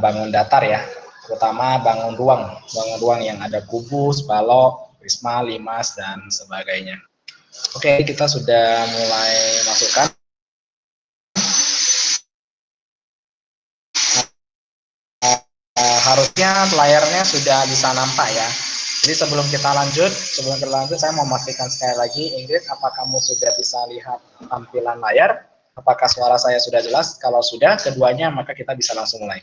bangun datar ya, terutama bangun ruang yang ada kubus, balok, prisma, limas, dan sebagainya. Oke, kita sudah mulai masukkan. Harusnya layarnya sudah bisa nampak ya. Jadi sebelum kita lanjut, saya mau memastikan sekali lagi, Ingrid, apa kamu sudah bisa lihat tampilan layar? Apakah suara saya sudah jelas? Kalau sudah, keduanya, maka kita bisa langsung mulai.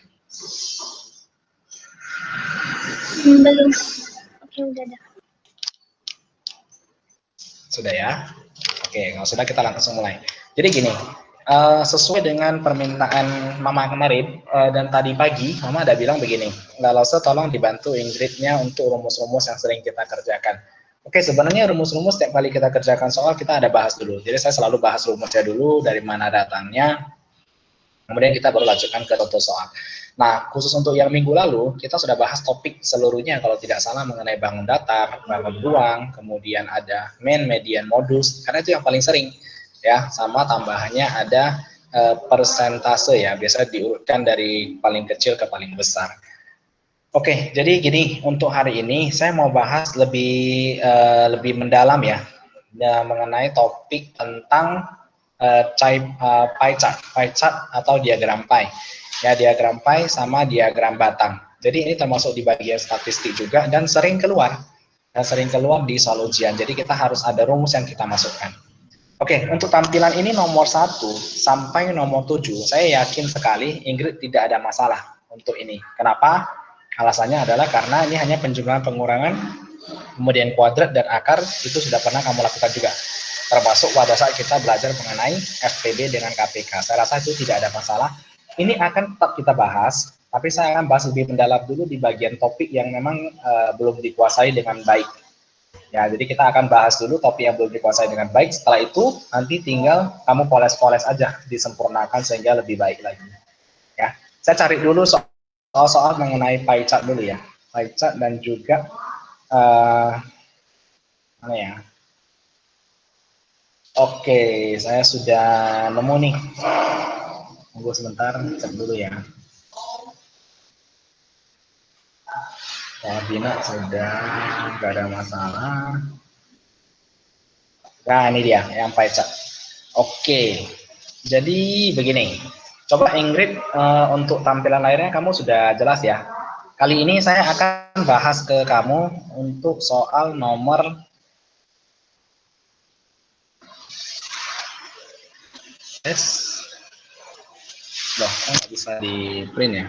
Belum. Oke, udah ada. Sudah ya? Oke, kalau sudah kita langsung mulai. Jadi gini, sesuai dengan permintaan Mama kemarin dan tadi pagi, Mama ada bilang begini, Mbak Lose tolong dibantu Ingridnya untuk rumus-rumus yang sering kita kerjakan. Oke, sebenarnya rumus-rumus setiap kali kita kerjakan soal kita ada bahas dulu. Jadi saya selalu bahas rumusnya dulu, dari mana datangnya, kemudian kita baru lanjutkan ke contoh soal. Nah, khusus untuk yang minggu lalu, kita sudah bahas topik seluruhnya, kalau tidak salah, mengenai bangun datar, bangun ruang, kemudian ada main, median, modus, karena itu yang paling sering, ya, sama tambahannya ada persentase ya, biasa diurutkan dari paling kecil ke paling besar. Oke, jadi gini, untuk hari ini saya mau bahas lebih mendalam ya, mengenai topik tentang pie chart atau diagram pie. Ya, diagram pie sama diagram batang. Jadi ini termasuk di bagian statistik juga dan sering keluar di soal ujian. Jadi kita harus ada rumus yang kita masukkan. Oke, untuk tampilan ini nomor 1 sampai nomor 7, saya yakin sekali Ingrid tidak ada masalah untuk ini. Kenapa? Alasannya adalah karena ini hanya penjumlahan pengurangan, kemudian kuadrat dan akar itu sudah pernah kamu lakukan juga. Termasuk pada saat kita belajar mengenai FPB dengan KPK. Saya rasa itu tidak ada masalah. Ini akan tetap kita bahas, tapi saya akan bahas lebih mendalam dulu di bagian topik yang memang belum dikuasai dengan baik. Ya, jadi kita akan bahas dulu topik yang belum dikuasai dengan baik. Setelah itu nanti tinggal kamu poles-poles aja, disempurnakan sehingga lebih baik lagi. Ya, saya cari dulu soal mengenai pie chart dulu ya, pie chart dan juga mana ya? Oke, saya sudah nemu nih. Tunggu sebentar, cek dulu ya. Koordinat sudah, nggak ada masalah. Nah, ini dia yang pie chart. Oke, jadi begini. Coba Ingrid, untuk tampilan layarnya kamu sudah jelas ya. Kali ini saya akan bahas ke kamu untuk soal nomor loh, nggak bisa di print ya.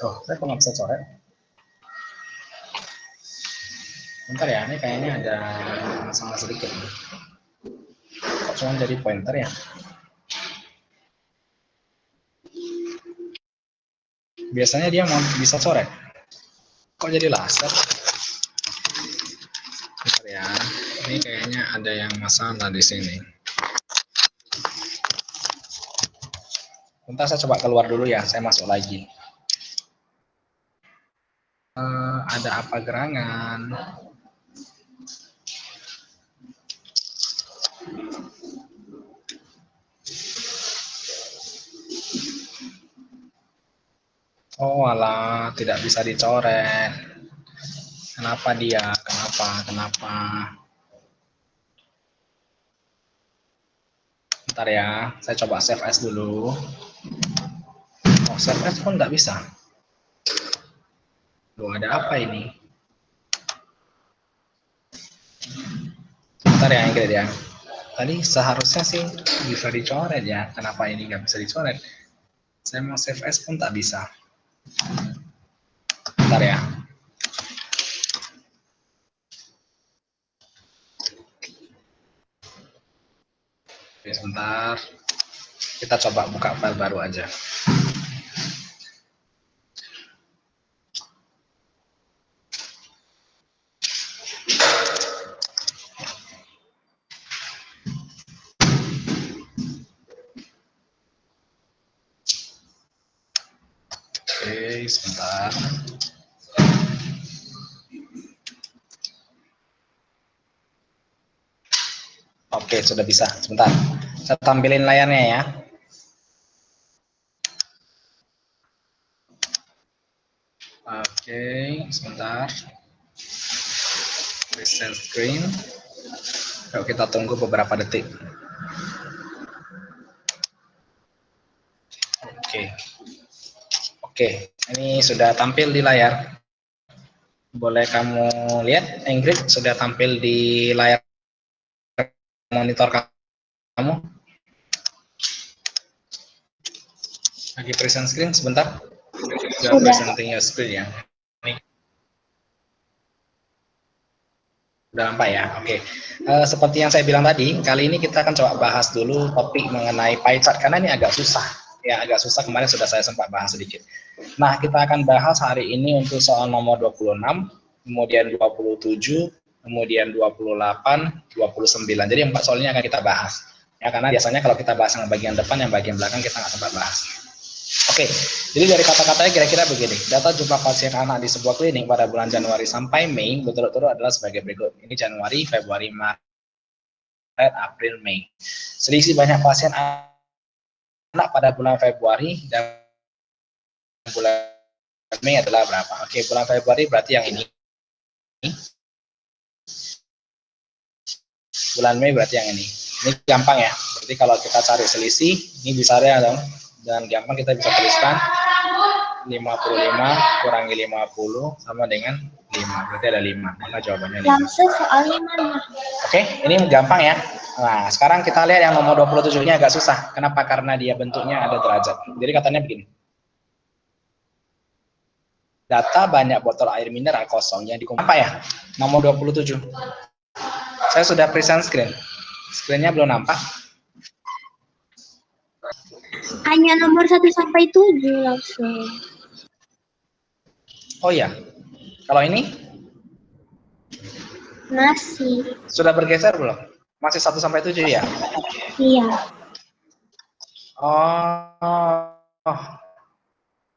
Oh, saya kok nggak bisa coret? Bentar ya, ini kayaknya ada masalah sedikit. Kok cuma jadi pointer ya? Biasanya dia mau bisa coret. Kok jadi laser? Bentar ya, ini kayaknya ada yang masalah di sini. Bentar, saya coba keluar dulu ya, saya masuk lagi. Ada apa gerangan? Oh alah, tidak bisa dicoret. Kenapa dia? Kenapa? Bentar ya, saya coba save as dulu. Oh, save as pun nggak bisa. Loh, ada apa ini? Bentar ya, Ingrid ya. Tadi seharusnya sih bisa dicoret ya. Kenapa ini nggak bisa dicoret? Saya mau save as pun tak bisa. Bentar ya. Oke, sebentar. Kita coba buka file baru aja. Oke, sebentar. Oke, sudah bisa. Sebentar. Saya tampilin layarnya ya. Oke, sebentar. Present screen. Yuk kita tunggu beberapa detik. Oke. Oke, ini sudah tampil di layar. Boleh kamu lihat, Ingrid sudah tampil di layar monitor kamu. Lagi present screen sebentar. Sudah presenting your screen ya. Ini udah nampak ya. Oke. Seperti yang saya bilang tadi, kali ini kita akan coba bahas dulu topik mengenai pie chart karena ini agak susah. Ya, agak susah, kemarin sudah saya sempat bahas sedikit. Nah, kita akan bahas hari ini untuk soal nomor 26, kemudian 27, kemudian 28, 29. Jadi 4 soal ini akan kita bahas. Ya, karena biasanya kalau kita bahas yang bagian depan, yang bagian belakang kita nggak sempat bahas. Oke, jadi dari kata-katanya kira-kira begini. Data jumlah pasien anak di sebuah klinik pada bulan Januari sampai Mei berturut-turut adalah sebagai berikut. Ini Januari, Februari, Maret, April, Mei. Selisih banyak pasien anak pada bulan Februari dan bulan Mei adalah berapa? Oke, bulan Februari berarti yang ini. Bulan Mei berarti yang ini. Ini gampang ya. Berarti kalau kita cari selisih, ini besarnya dong. Dan gampang kita bisa tuliskan 55 kurangi 50 sama dengan 5. Berarti ada 5. Maka jawabannya 5. Langsung soalnya mana? Oke, ini gampang ya. Nah, sekarang kita lihat yang nomor 27 ini agak susah. Kenapa? Karena dia bentuknya ada derajat. Jadi katanya begini. Data banyak botol air mineral kosong yang dikumpulkan. Apa ya? Nomor 27. Saya sudah present screen. Screen-nya belum nampak. Hanya nomor 1 sampai 7 langsung. Oh iya. Kalau ini Masih. sudah bergeser belum? Masih 1 sampai 7 ya? Iya. Oh.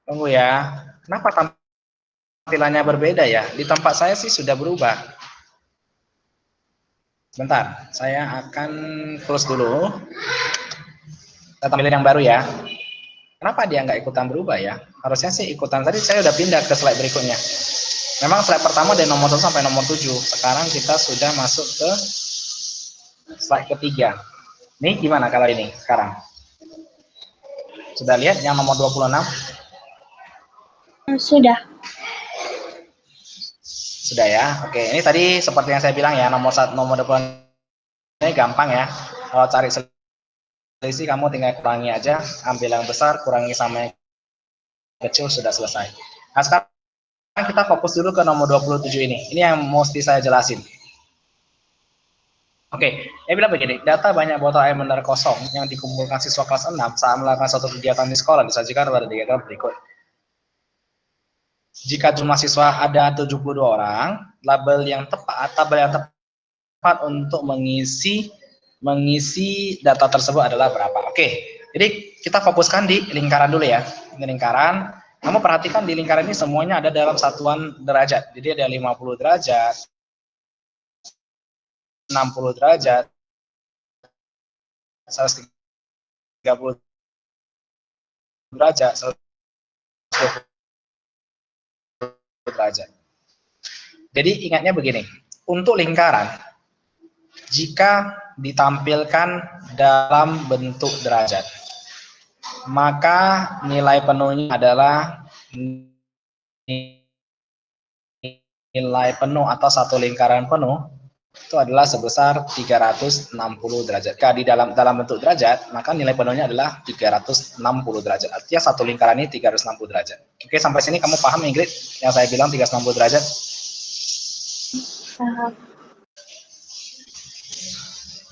Tunggu ya. Kenapa tampilannya berbeda ya? Di tempat saya sih sudah berubah. Sebentar, saya akan close dulu. Kita tampilin yang baru ya. Kenapa dia nggak ikutan berubah ya? Harusnya sih ikutan. Tadi saya udah pindah ke slide berikutnya. Memang slide pertama dari nomor 1 sampai nomor 7. Sekarang kita sudah masuk ke slide ketiga. Nih gimana kalau ini sekarang? Sudah lihat yang nomor 26? Sudah. Sudah ya. Oke, ini tadi seperti yang saya bilang ya, nomor 26 ini gampang ya. Kalau cari selisih kamu tinggal kurangi aja, ambil yang besar, kurangi sama yang kecil, sudah selesai. Nah, sekarang kita fokus dulu ke nomor 27 ini. Ini yang mesti saya jelasin. Oke, dia bilang begini, data banyak botol air mineral kosong yang dikumpulkan siswa kelas 6 saat melakukan suatu kegiatan di sekolah disajikan pada diagram berikut. Jika jumlah siswa ada 72 orang, tabel yang tepat untuk mengisi data tersebut adalah berapa. Oke, jadi kita fokuskan di lingkaran dulu ya. Ini lingkaran. Kamu perhatikan di lingkaran ini semuanya ada dalam satuan derajat. Jadi ada 50 derajat, 60 derajat, 130 derajat, 120 derajat. Jadi ingatnya begini, untuk lingkaran, jika ditampilkan dalam bentuk derajat, maka nilai penuhnya adalah nilai penuh atau satu lingkaran penuh itu adalah sebesar 360 derajat. Jika di dalam bentuk derajat, maka nilai penuhnya adalah 360 derajat. Artinya satu lingkaran ini 360 derajat. Oke, sampai sini kamu paham Ingrid yang saya bilang 360 derajat? Paham.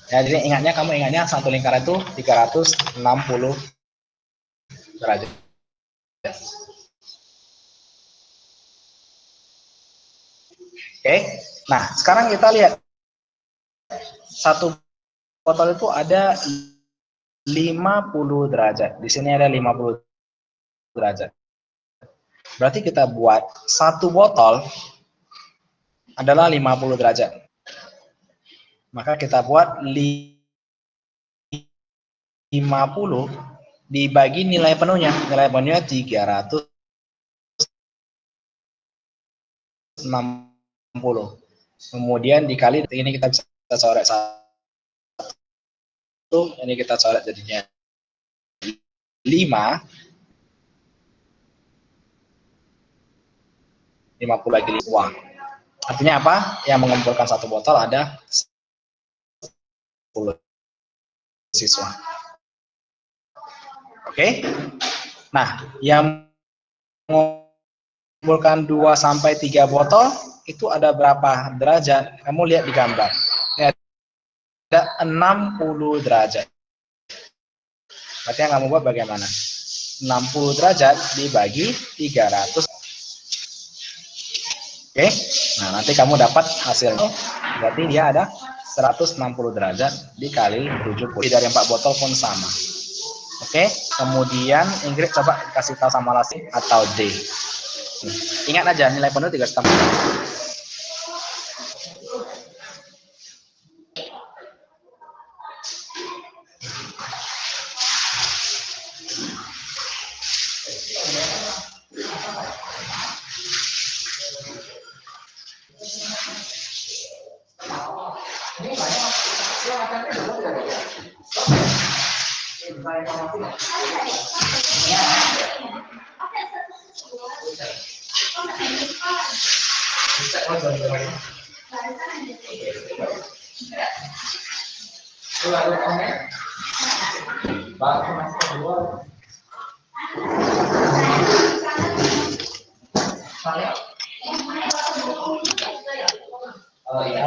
Ya, jadi kamu ingatnya satu lingkaran itu 360 derajat. Oke, nah sekarang kita lihat satu botol itu ada 50 derajat. Di sini ada 50 derajat. Berarti kita buat satu botol adalah 50 derajat. Maka kita buat 50 dibagi nilai penuhnya. Nilai penuhnya 360. Kemudian dikali, ini kita bisa coret satu, ini kita coret jadinya 5. 50 lagi uang. Artinya apa? Yang mengumpulkan satu botol ada 10 siswa. Oke? Nah, yang mengumpulkan 2 sampai 3 botol itu ada berapa derajat? Kamu lihat di gambar. Ini ada 60 derajat. Berarti yang kamu buat bagaimana? 60 derajat dibagi 300. Oke, nah nanti kamu dapat hasilnya. Berarti dia ada 160 derajat dikali 70. Dari 4 botol pun sama. Oke, kemudian Ingrid coba kasih tahu sama Lasi atau D. Ingat aja nilai penuh 360.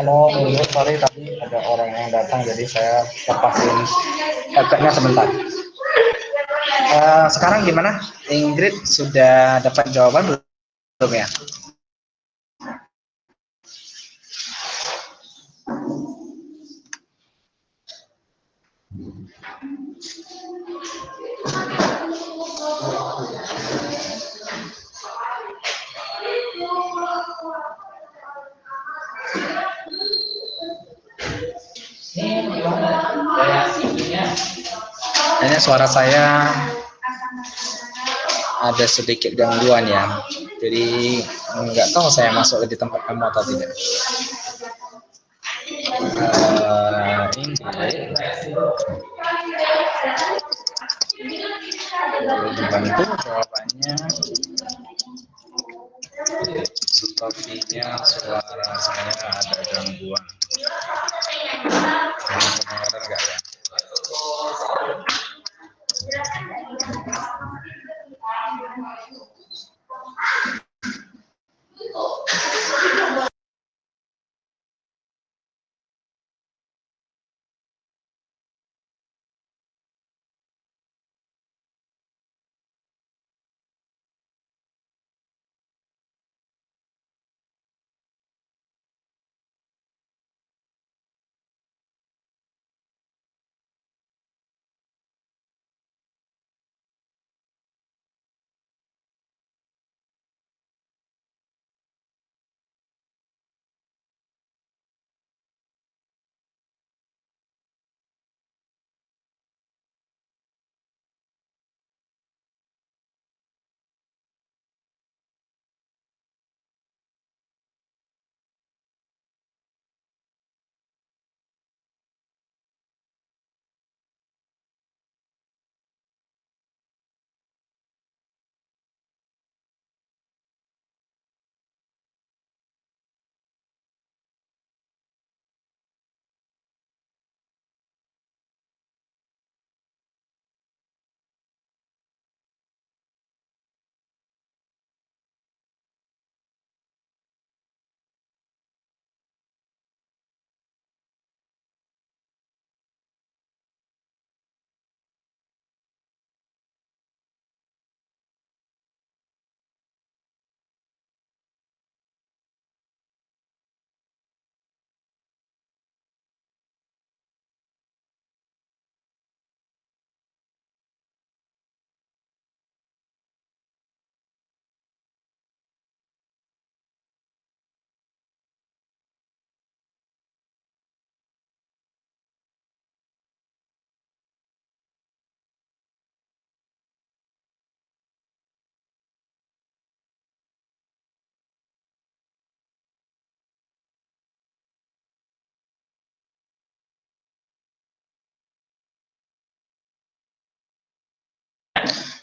Halo, sorry tadi ada orang yang datang jadi saya lepasin headsetnya sebentar. Sekarang gimana? Ingrid sudah dapat jawaban belum ya? Ini suara saya ada sedikit gangguan ya. Jadi nggak tahu saya masuk di tempat kamu atau tidak. Ini dibantu jawabannya. Sepertinya suara saya ada gangguan. Kedengaran nggak ya?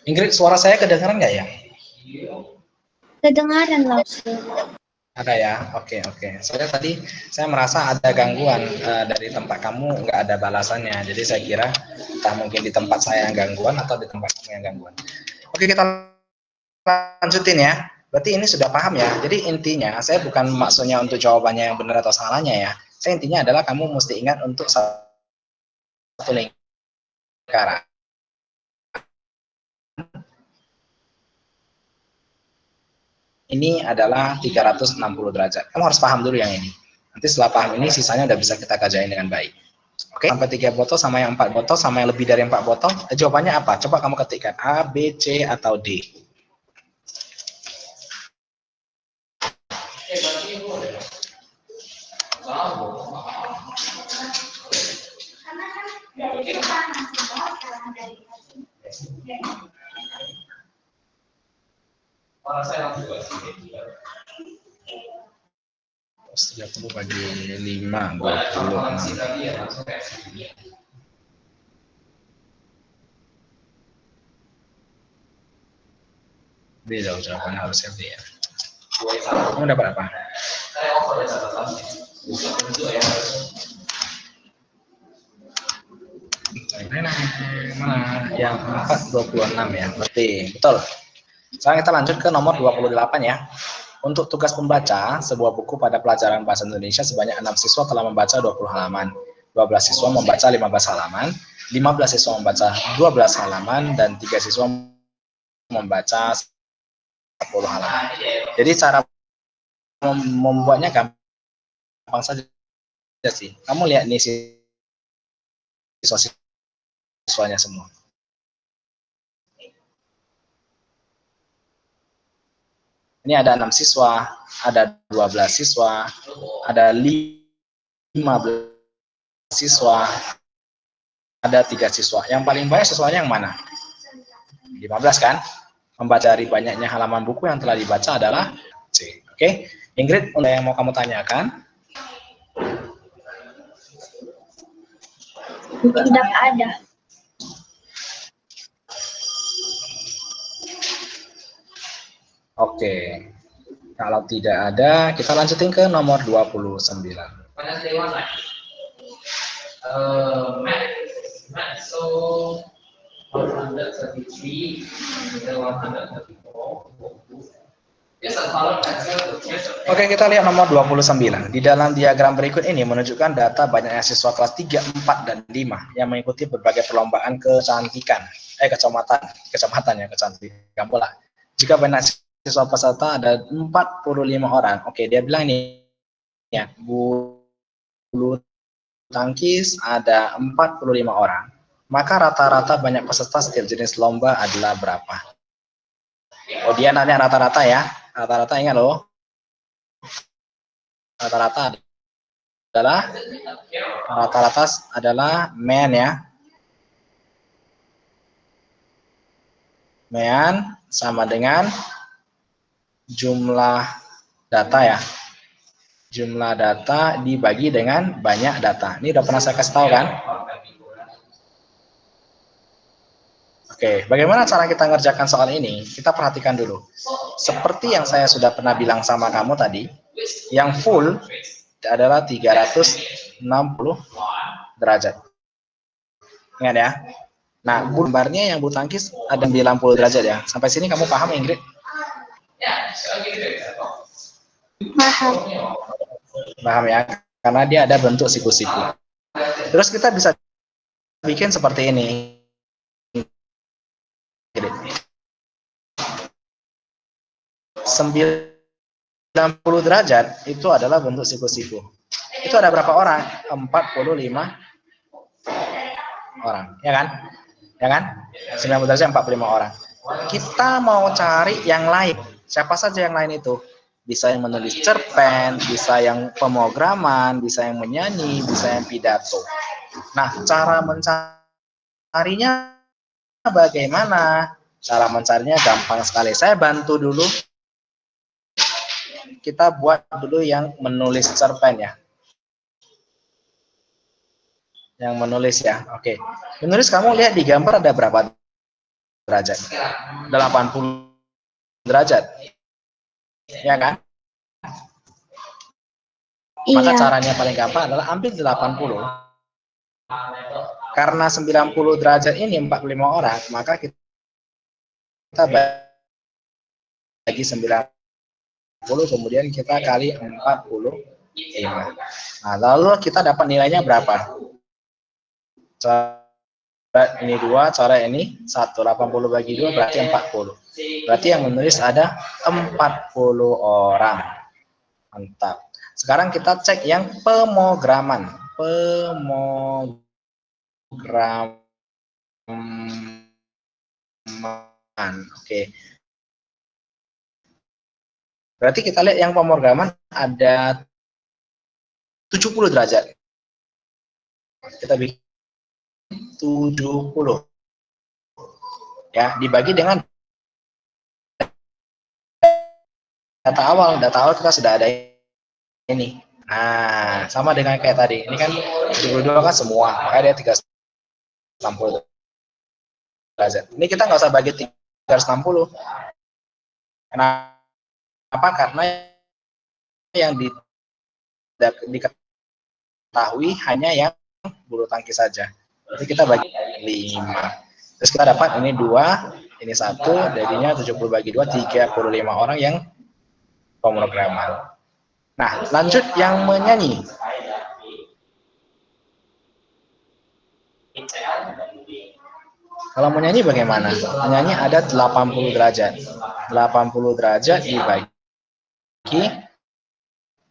Ingrid, suara saya kedengaran nggak ya? Kedengaran langsung. Ada ya, oke oke. Soalnya tadi saya merasa ada gangguan dari tempat kamu, nggak ada balasannya. Jadi saya kira entah mungkin di tempat saya yang gangguan atau di tempat kamu yang gangguan. Oke, kita lanjutin ya. Berarti ini sudah paham ya. Jadi intinya saya bukan maksudnya untuk jawabannya yang benar atau salahnya ya. Saya intinya adalah kamu mesti ingat untuk satu lingkaran. Ini adalah 360 derajat. Kamu harus paham dulu yang ini. Nanti setelah paham ini, sisanya udah bisa kita kerjain dengan baik. Oke, sampai 3 botol sama yang 4 botol sama yang lebih dari 4 botol, jawabannya apa? Coba kamu ketikkan A, B, C, atau D. Terus 30 bagi 5, 26. B dong jawabannya harusnya B ya. Kamu dapat apa? Mana? Yang 4, 26 ya. Berarti betul. Sekarang kita lanjut ke nomor 28 ya. Untuk tugas membaca sebuah buku pada pelajaran bahasa Indonesia sebanyak 6 siswa telah membaca 20 halaman. 12 siswa membaca 15 halaman, 15 siswa membaca 12 halaman, dan 3 siswa membaca 10 halaman. Jadi cara membuatnya gampang saja sih. Kamu lihat nih siswa-siswanya semua. Ini ada 6 siswa, ada 12 siswa, ada 15 siswa, ada 3 siswa. Yang paling banyak siswanya yang mana? 15 kan? Membaca dari banyaknya halaman buku yang telah dibaca adalah C. Oke, Ingrid, ada yang mau kamu tanyakan? Tidak ada. Oke. Kalau tidak ada, kita lanjutin ke nomor 29. So 133 Oke, kita lihat nomor 29. Di dalam diagram berikut ini menunjukkan data banyaknya siswa kelas 3, 4, dan 5 yang mengikuti berbagai perlombaan kecantikan. Kecantikan pula. Jika banyak siswa peserta ada 45 orang. Oke, dia bilang nih ya, bulu tangkis ada 45 orang. Maka rata-rata banyak peserta setiap jenis lomba adalah berapa? Oh, dia nanya rata-rata ya. Rata-rata ingat loh. Rata-rata adalah men ya. Men sama dengan jumlah data ya. Jumlah data dibagi dengan banyak data. Ini udah pernah saya kasih tahu kan? Oke, bagaimana cara kita ngerjakan soal ini? Kita perhatikan dulu. Seperti yang saya sudah pernah bilang sama kamu tadi, yang full adalah 360 derajat. Ingat ya? Nah, gambarnya yang bulu tangkis ada 90 derajat ya. Sampai sini kamu paham, Ingrid? Paham. Paham ya? Karena dia ada bentuk siku-siku. Terus kita bisa bikin seperti ini. 90 derajat itu adalah bentuk siku-siku. Itu ada berapa orang? 45 orang, ya kan? Ya kan? 90 derajat 45 orang. Kita mau cari yang lain. Siapa saja yang lain itu? Bisa yang menulis cerpen, bisa yang pemrograman, bisa yang menyanyi, bisa yang pidato. Nah, cara mencarinya bagaimana? Cara mencarinya gampang sekali. Saya bantu dulu. Kita buat dulu yang menulis cerpen ya. Yang menulis ya. Oke. Menulis, kamu lihat di gambar ada berapa derajat? 80 derajat. Ya kan? Maka Iya. caranya paling gampang adalah ambil 80. Karena 90 derajat ini 45 orang, maka kita bagi 90, kemudian kita kali 45. Nah, lalu kita dapat nilainya berapa? Cara ini 2, cara ini 1. 80 bagi 2 berarti 40. Berarti yang menulis ada 40 orang. Mantap. Sekarang kita cek yang pemograman. Oke. Berarti kita lihat yang pemrograman ada 70 derajat. Kita bikin 70. Ya, dibagi dengan data awal kita sudah ada ini. Nah, sama dengan kayak tadi. Ini kan 72 kan semua, makanya dia 360 derajat. Ini kita nggak usah bagi 360. Kenapa? Karena yang diketahui hanya yang bulu tangkis saja. Jadi kita bagi 5. Terus kita dapat ini 2, ini 1, jadinya 70 bagi 2, 35 orang yang pemrograman. Nah, lanjut yang menyanyi. Kalau menyanyi bagaimana? Menyanyi ada 80 derajat. 80 derajat dibagi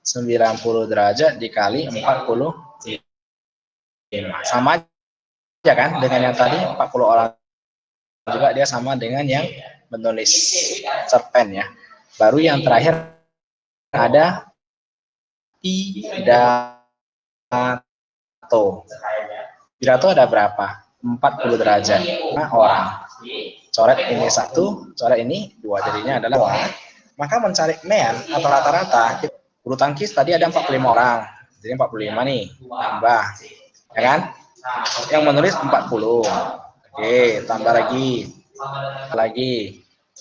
90 derajat dikali 45. Sama aja kan dengan yang tadi 40 orang juga, dia sama dengan yang menulis cerpen ya. Baru yang terakhir ada pidato. Pidato ada berapa? 40 derajat. Nah, orang. Coret ini 1, coret ini 2, jadinya adalah 2. Maka mencari kemean atau rata-rata, bulu tangkis tadi ada 45 orang. Jadi 45 nih, tambah. Ya kan? Yang menulis 40. Oke, tambah lagi.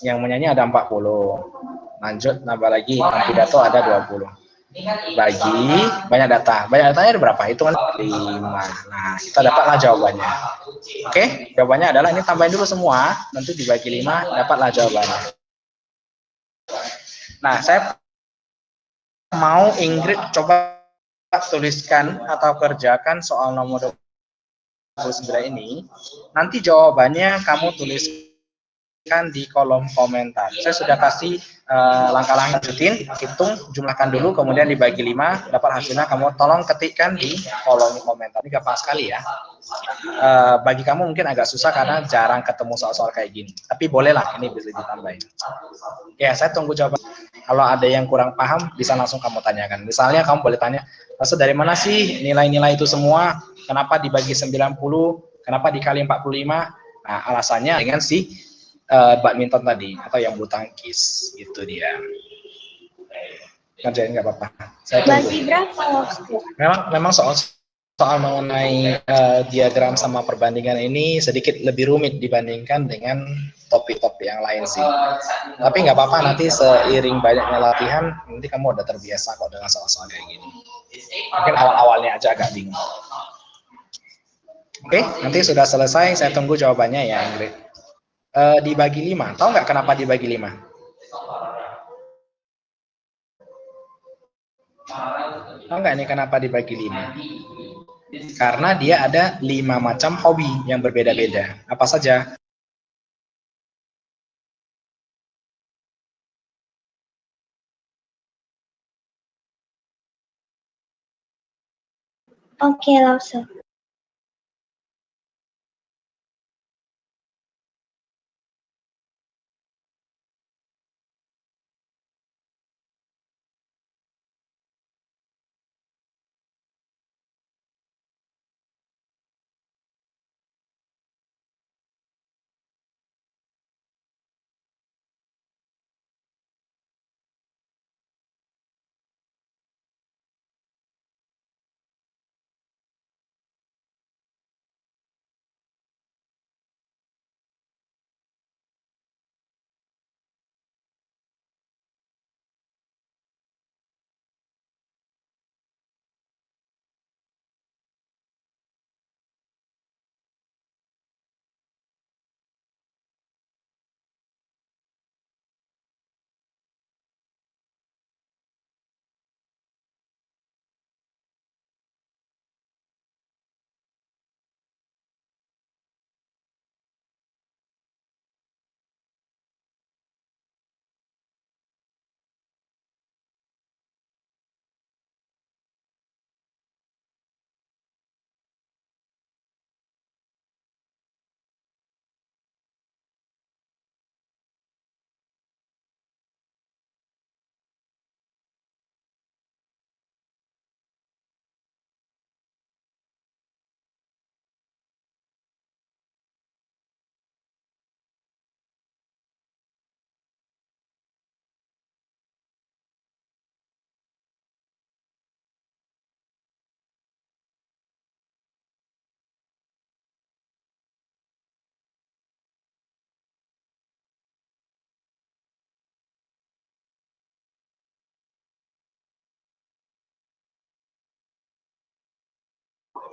Yang menyanyi ada 40. Lanjut, tambah lagi. Yang pidato ada 20. Bagi banyak data. Banyak datanya ada berapa? Hitungan 5. Nah, kita dapatlah jawabannya. Oke, jawabannya adalah ini tambahin dulu semua, nanti dibagi 5, dapatlah jawabannya. Nah, saya mau Ingrid coba tuliskan atau kerjakan soal nomor 29 ini. Nanti jawabannya kamu tuliskan di kolom komentar. Saya sudah kasih langkah-langkah rutin, hitung, jumlahkan dulu, kemudian dibagi 5, dapat hasilnya kamu tolong ketikkan di kolom komentar. Ini gampang sekali ya. Bagi kamu mungkin agak susah karena jarang ketemu soal-soal kayak gini. Tapi bolehlah, ini bisa ditambahin. Ya, saya tunggu jawaban. Kalau ada yang kurang paham, bisa langsung kamu tanyakan. Misalnya kamu boleh tanya, maksud dari mana sih nilai-nilai itu semua? Kenapa dibagi 90? Kenapa dikali 45? Nah, alasannya dengan si badminton tadi atau yang bulu tangkis, itu dia. Kerjain nggak apa-apa. Saya tunggu. Bagi berapa waktu? Memang soal mengenai diagram sama perbandingan ini sedikit lebih rumit dibandingkan dengan topik-topik yang lain sih. Tapi nggak apa-apa, nanti seiring banyaknya latihan, nanti kamu udah terbiasa kok dengan soal-soal kayak gini. Mungkin awal-awalnya aja agak bingung. Oke, nanti sudah selesai, saya tunggu jawabannya ya, Ingrid. Dibagi 5, tahu nggak kenapa dibagi 5? Tahu nggak ini kenapa dibagi 5? Karena dia ada 5 macam hobi yang berbeda-beda. Apa saja? Oke, langsung.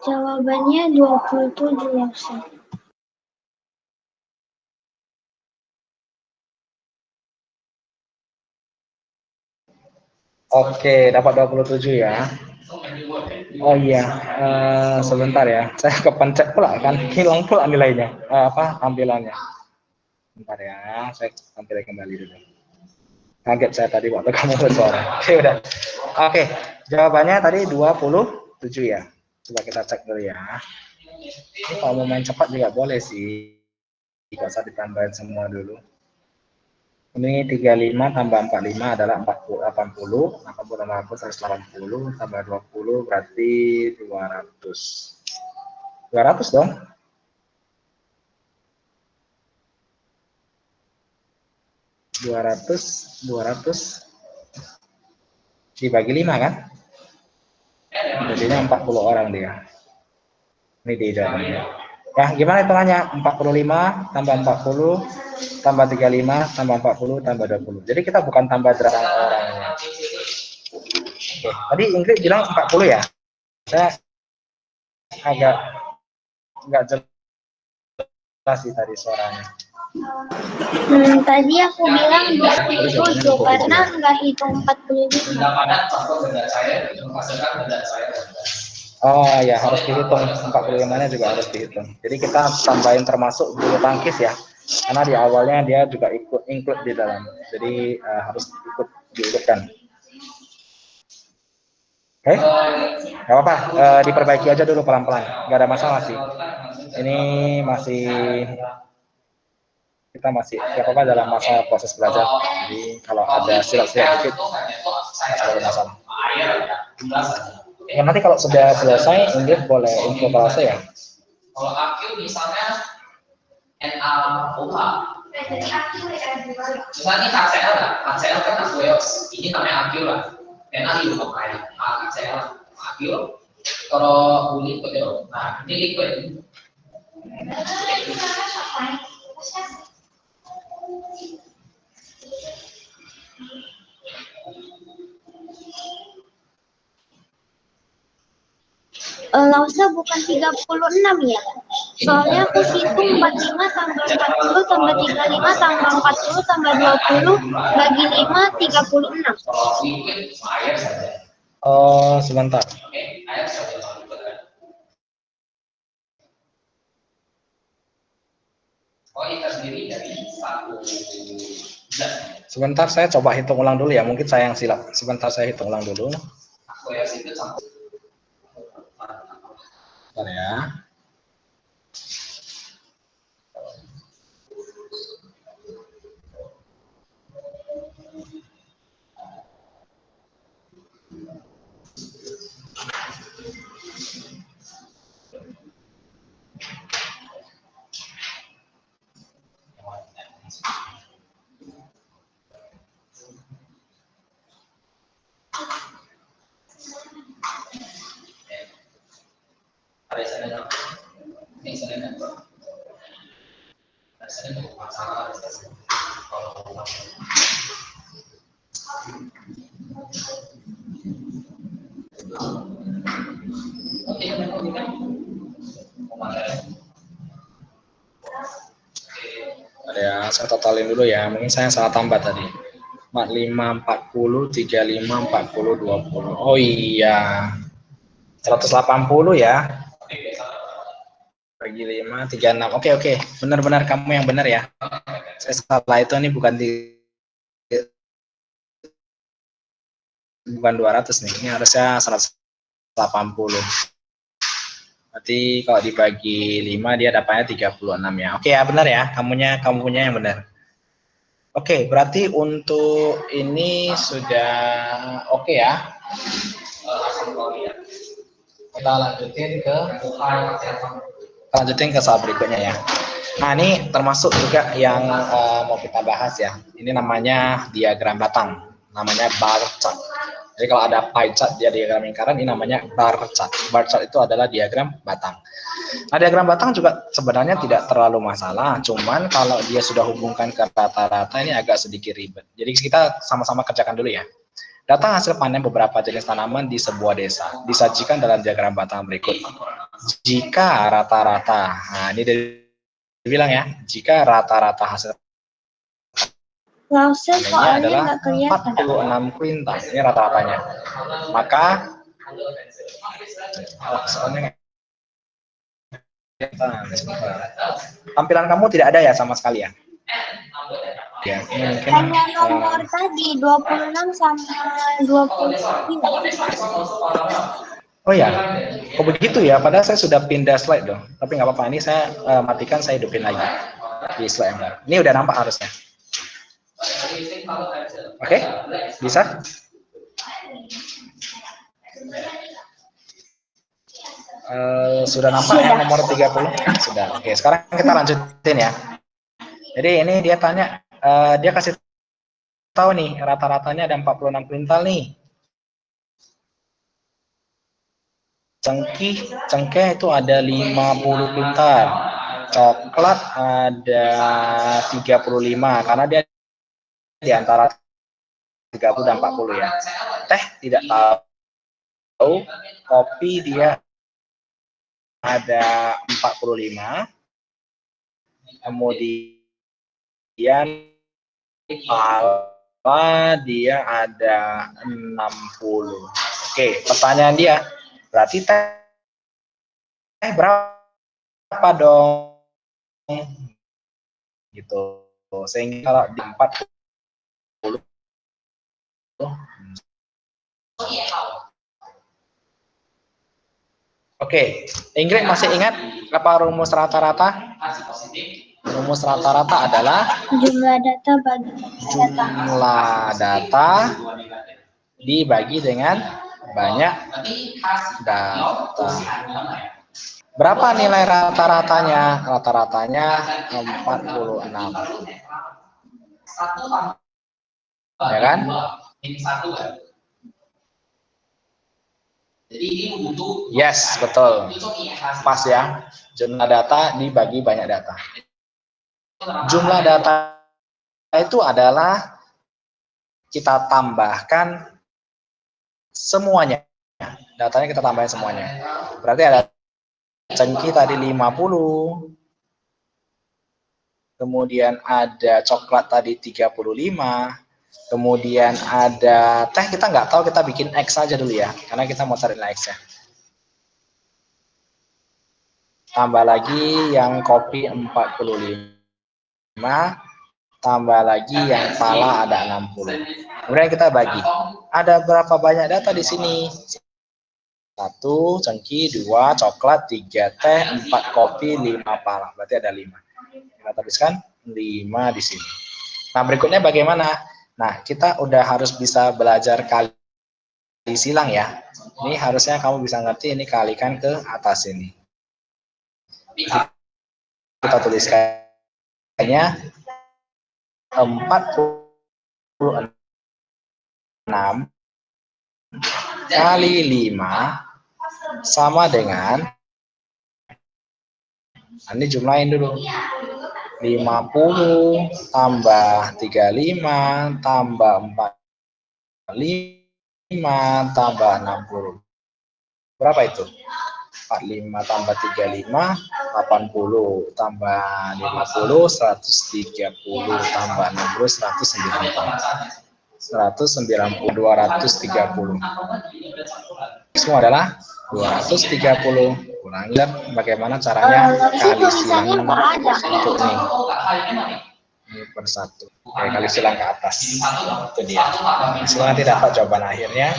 Jawabannya 27 ya, Ustaz. Oke, dapat 27 ya. Oh iya, sebentar ya. Saya kepencet pula kan, hilang pula nilainya. Tampilannya. Bentar ya, saya tampilkan kembali dulu. Kaget saya tadi waktu kamu bersuara. Oke, udah. Oke, jawabannya tadi 27 ya. Coba kita cek dulu ya. Ini kalau mau main cepat juga boleh sih. Tidak usah ditambahin semua dulu. Ini 35 tambah 45 adalah 40, 80. 80 tambah 80, 180. Tambah 20 berarti 200. 200 dong. 200 dibagi 5 kan? Jadinya 40 orang dia. Ini dia jawabannya. Ya, gimana hitungannya? 45 tambah 40 tambah 35 tambah 40 tambah 20. Jadi kita bukan tambah derajat orangnya. Oke, tadi Ingrid bilang 40 ya? Saya agak nggak jelas sih tadi suaranya. Tadi aku bilang 27 karena nggak hitung 45. Oh ya, harus dihitung. 45-nya juga harus dihitung. Jadi kita tambahin termasuk bulu tangkis ya. Karena di awalnya dia juga ikut include di dalam. Jadi harus ikut diurutkan. Oke? Gak apa-apa, diperbaiki aja dulu pelan-pelan. Gak ada masalah sih. Ini kita masih gak apa-apa dalam masa proses belajar. Jadi kalau ada silap-silap dikit, gak ada masalah. Ya, nanti kalau sudah selesai, Ingrid boleh info ke saya ya. Kalau AQ misalnya NaOH. Misalnya HCl lah, HCl kan aqueous, ini namanya AQ lah. Na itu air, HCl, AQ. Kalau liquid itu, nah ini liquid. Lausa bukan 36 ya? Soalnya aku hitung 45 tambah 40 tambah 35 tambah 40 tambah 20 bagi 5 36. Oh, sebentar. Sebentar, saya coba hitung ulang dulu ya. Mungkin saya yang silap. Sebentar, saya hitung ulang dulu. Bentar ya. Ya, saya totalin dulu ya. Mungkin saya salah tambah tadi. 45, 40, 35, 40, 20. Oh iya. 180 ya. Bagi 5, 36. Oke. Benar-benar kamu yang benar ya. Saya salah itu ini bukan 200 nih. Ini harusnya 180. Berarti kalau dibagi 5 dia dapatnya 36 ya. Oke ya, benar ya. Kamunya yang benar. Oke, berarti untuk ini sudah oke ya. Kita lanjutin ke soal berikutnya ya. Nah, ini termasuk juga yang mau kita bahas ya. Ini namanya diagram batang, namanya bar chart. Jadi kalau ada pie chart dia diagram lingkaran, ini namanya bar chart. Bar chart itu adalah diagram batang. Nah, diagram batang juga sebenarnya tidak terlalu masalah, cuman kalau dia sudah hubungkan ke rata-rata ini agak sedikit ribet. Jadi kita sama-sama kerjakan dulu ya. Data hasil panen beberapa jenis tanaman di sebuah desa disajikan dalam diagram batang berikut. jika rata-rata. Nah, ini dari bilang ya, jika rata-rata hasil Lause panennya soalnya adalah nggak kelihatan. 46 kuintal. Ini rata-ratanya. Maka soalnya nggak kelihatan. Tampilan kamu tidak ada ya sama sekali ya? Ya, ini mungkin Hanya nomor tadi 26 sama 29. oh ya, kok begitu ya? Padahal saya sudah pindah slide dong. Tapi nggak apa-apa. Ini saya matikan, saya hidupin lagi di slide yang baru. Ini udah nampak harusnya. Oke, bisa? Sudah nampak ya nomor 30? Sudah. Oke, sekarang kita lanjutin ya. Jadi ini dia tanya, dia kasih tahu nih rata-ratanya ada 46 kuintal nih. Cengkeh itu ada 50 kuintal. Coklat ada 35 karena dia di antara 30 dan 40 ya. Teh tidak tahu. Kopi dia ada 45. Kemudian pala dia ada 60. Oke, pertanyaan dia, berarti teh berapa dong? Gitu. Sehingga kalau di 40 Oke, Ingrid masih ingat apa rumus rata-rata? Rumus rata-rata adalah Jumlah data bagi data. jumlah data dibagi dengan banyak data. Berapa nilai rata-ratanya? Rata-ratanya 46. Ya kan? Yes, betul. Pas ya. Jumlah data dibagi banyak data. Jumlah data itu adalah kita tambahkan semuanya. Datanya kita tambahin semuanya. Berarti ada cengkih tadi 50. Kemudian ada coklat tadi 35. Kemudian ada teh, kita nggak tahu, kita bikin X saja dulu ya. Karena kita mau cari nilai X ya. Tambah lagi yang kopi 45. Tambah lagi yang pala ada 60. Kemudian kita bagi. Ada berapa banyak data di sini? 1 cengkih, 2 coklat, 3 teh, 4 kopi, 5 pala. Berarti ada 5. Kita tuliskan 5 di sini. Nah, berikutnya bagaimana? Nah, kita udah harus bisa belajar kali silang ya. Ini harusnya kamu bisa ngerti, ini kalikan ke atas ini. Kita tuliskannya 46 kali 5 sama dengan, ini jumlahin dulu, 50 tambah 35 tambah 45 tambah 60. Berapa itu? 45 tambah 35, 80 tambah 50, 130 tambah 60, 190. 190, 230. Semua adalah 230. Ulangi bagaimana caranya kali silang untuk ini per 1. Oke, kali silang ke atas. Itu dia. Semua nanti dapat jawaban akhirnya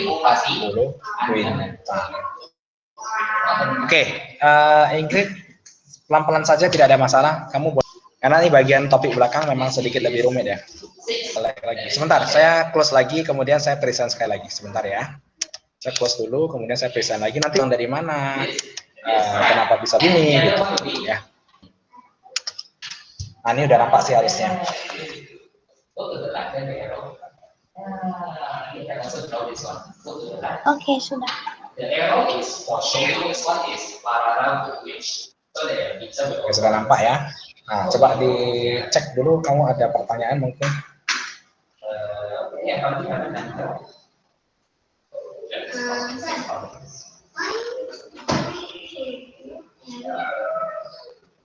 40 kuintal. Oke, Ingrid, pelan-pelan saja, tidak ada masalah. Kamu boleh, karena ini bagian topik belakang memang sedikit lebih rumit ya. Lagi. Sebentar, saya close lagi, kemudian saya present sekali lagi. Sebentar ya. Saya close dulu, kemudian saya present lagi. Nanti dari mana? Kenapa bisa gini? Gitu ya. Nah, ini udah nampak sih harusnya. Oke, sudah. Oke, sudah nampak ya. Nah, coba dicek dulu, kamu ada pertanyaan mungkin.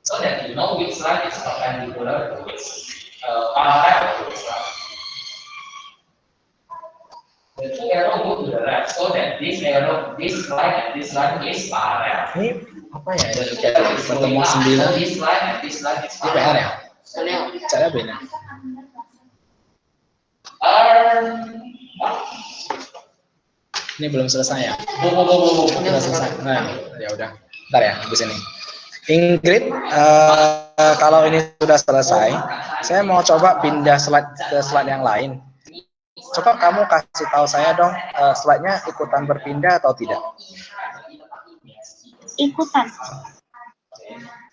So that you know which line is perpendicular to which parallel to which line. The two arrow go to the left, so that this arrow, this line and this line is parallel. Ini apa ya? The two arrow is going Pertemuan up, sembilan. so this line and this line is Ini PR ya? parallel. Cara beda. Ini belum selesai ya? Belum selesai. Nah, ya udah. Bentar ya, habis ini. Ingrid, kalau ini sudah selesai, saya mau coba pindah slide ke slide yang lain. Coba kamu kasih tahu saya dong, slide-nya ikutan berpindah atau tidak? Ikutan.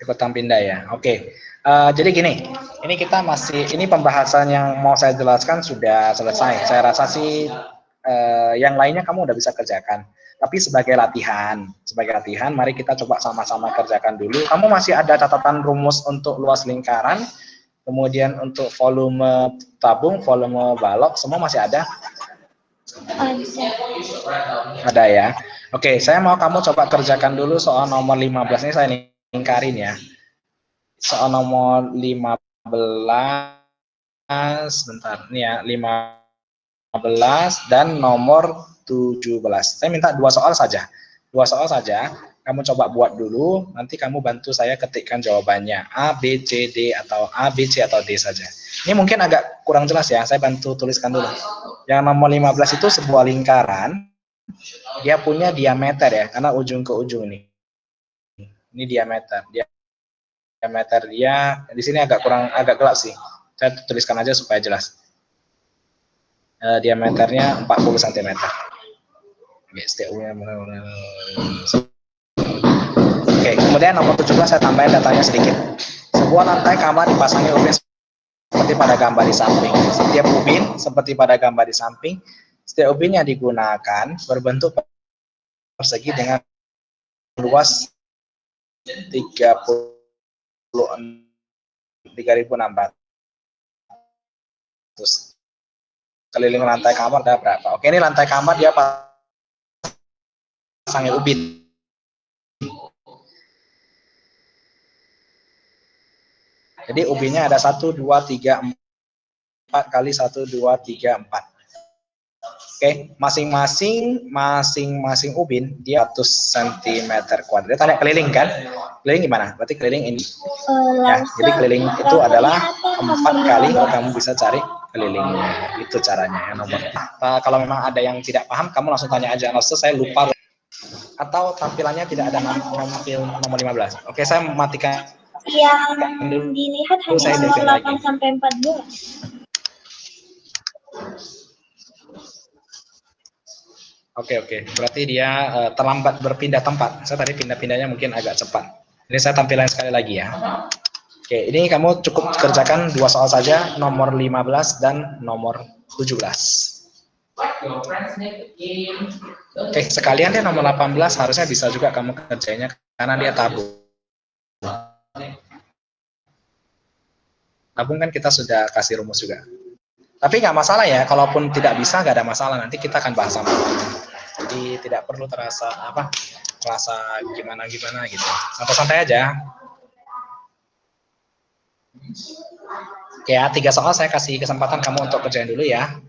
Ikutan pindah ya. Oke. Jadi gini, ini kita masih, ini pembahasan yang mau saya jelaskan sudah selesai. Saya rasa sih yang lainnya kamu udah bisa kerjakan. Tapi sebagai latihan, mari kita coba sama-sama kerjakan dulu. Kamu masih ada catatan rumus untuk luas lingkaran, kemudian untuk volume tabung, volume balok, semua masih ada? Ada ya. Oke, saya mau kamu coba kerjakan dulu soal nomor 15 ini, saya lingkarin ya. Soal nomor 15, bentar, ini ya, 15 dan nomor 17. Saya minta dua soal saja. Kamu coba buat dulu, nanti kamu bantu saya ketikkan jawabannya. A, B, C, D, atau A, B, C, atau D saja. Ini mungkin agak kurang jelas ya, saya bantu tuliskan dulu. Yang nomor 15 itu sebuah lingkaran, dia punya diameter ya, karena ujung ke ujung nih. Ini diameter. Diameter dia, di sini agak gelap sih. Saya tuliskan aja supaya jelas. Diameternya 40 cm. Oke, kemudian nomor 17 saya tambahin datanya sedikit. Sebuah lantai kamar dipasangi ubin seperti pada gambar di samping. Setiap ubin seperti pada gambar di samping, setiap ubin yang digunakan berbentuk persegi dengan luas 3.600. Keliling lantai kamar ada berapa? Oke, ini lantai kamar dia pasangnya ubin. Jadi ubinnya ada 1, 2, 3, 4 kali 1, 2, 3, 4. Oke, masing-masing ubin dia 100 cm kuadrat. Dia tanya keliling kan? Keliling gimana? Berarti keliling ini. Ya, jadi keliling itu adalah 4 kali, kalau kamu bisa cari kelilingnya. Itu caranya ya, nomor. Kalau memang ada yang tidak paham, kamu langsung tanya aja. Langsung saya lupa atau tampilannya tidak ada nomor 15. Oke, saya matikan. Yang dilihat hanya nomor 8 sampai 14. Oke. Berarti dia terlambat berpindah tempat. Saya tadi pindah-pindahnya mungkin agak cepat. Ini saya tampilkan sekali lagi ya. Oke, ini kamu cukup kerjakan dua soal saja, nomor 15 dan nomor 17. Oke, sekalian deh nomor 18 harusnya bisa juga kamu kerjanya karena dia tabung. Tabung kan kita sudah kasih rumus juga. Tapi nggak masalah ya, kalaupun tidak bisa nggak ada masalah, nanti kita akan bahas sama-sama. Jadi tidak perlu terasa gimana gitu. Santai-santai aja. Oke ya, 3 soal saya kasih kesempatan kamu untuk kerjain dulu ya.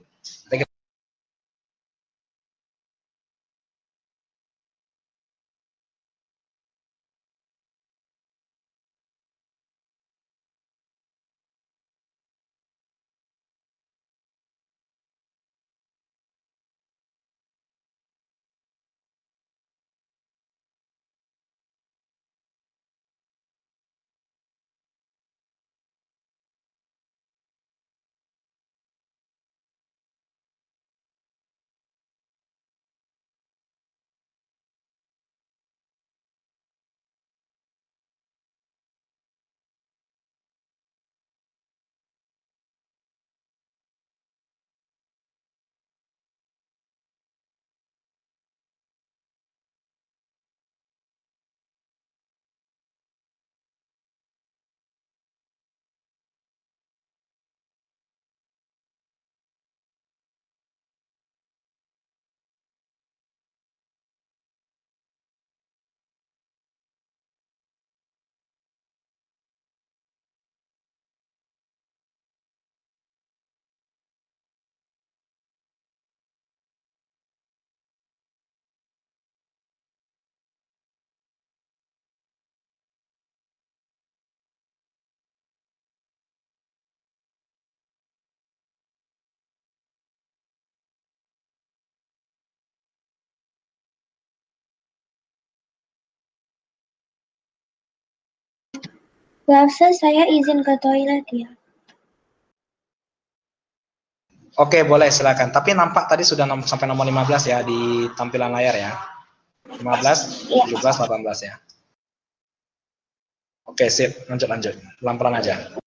Lause, saya izin ke toilet ya. Oke, boleh silakan. Tapi nampak tadi sudah sampai nomor 15 ya di tampilan layar ya. 15, Iya. 17, 18 ya. Oke, sip. Lanjut. Pelan-pelan aja.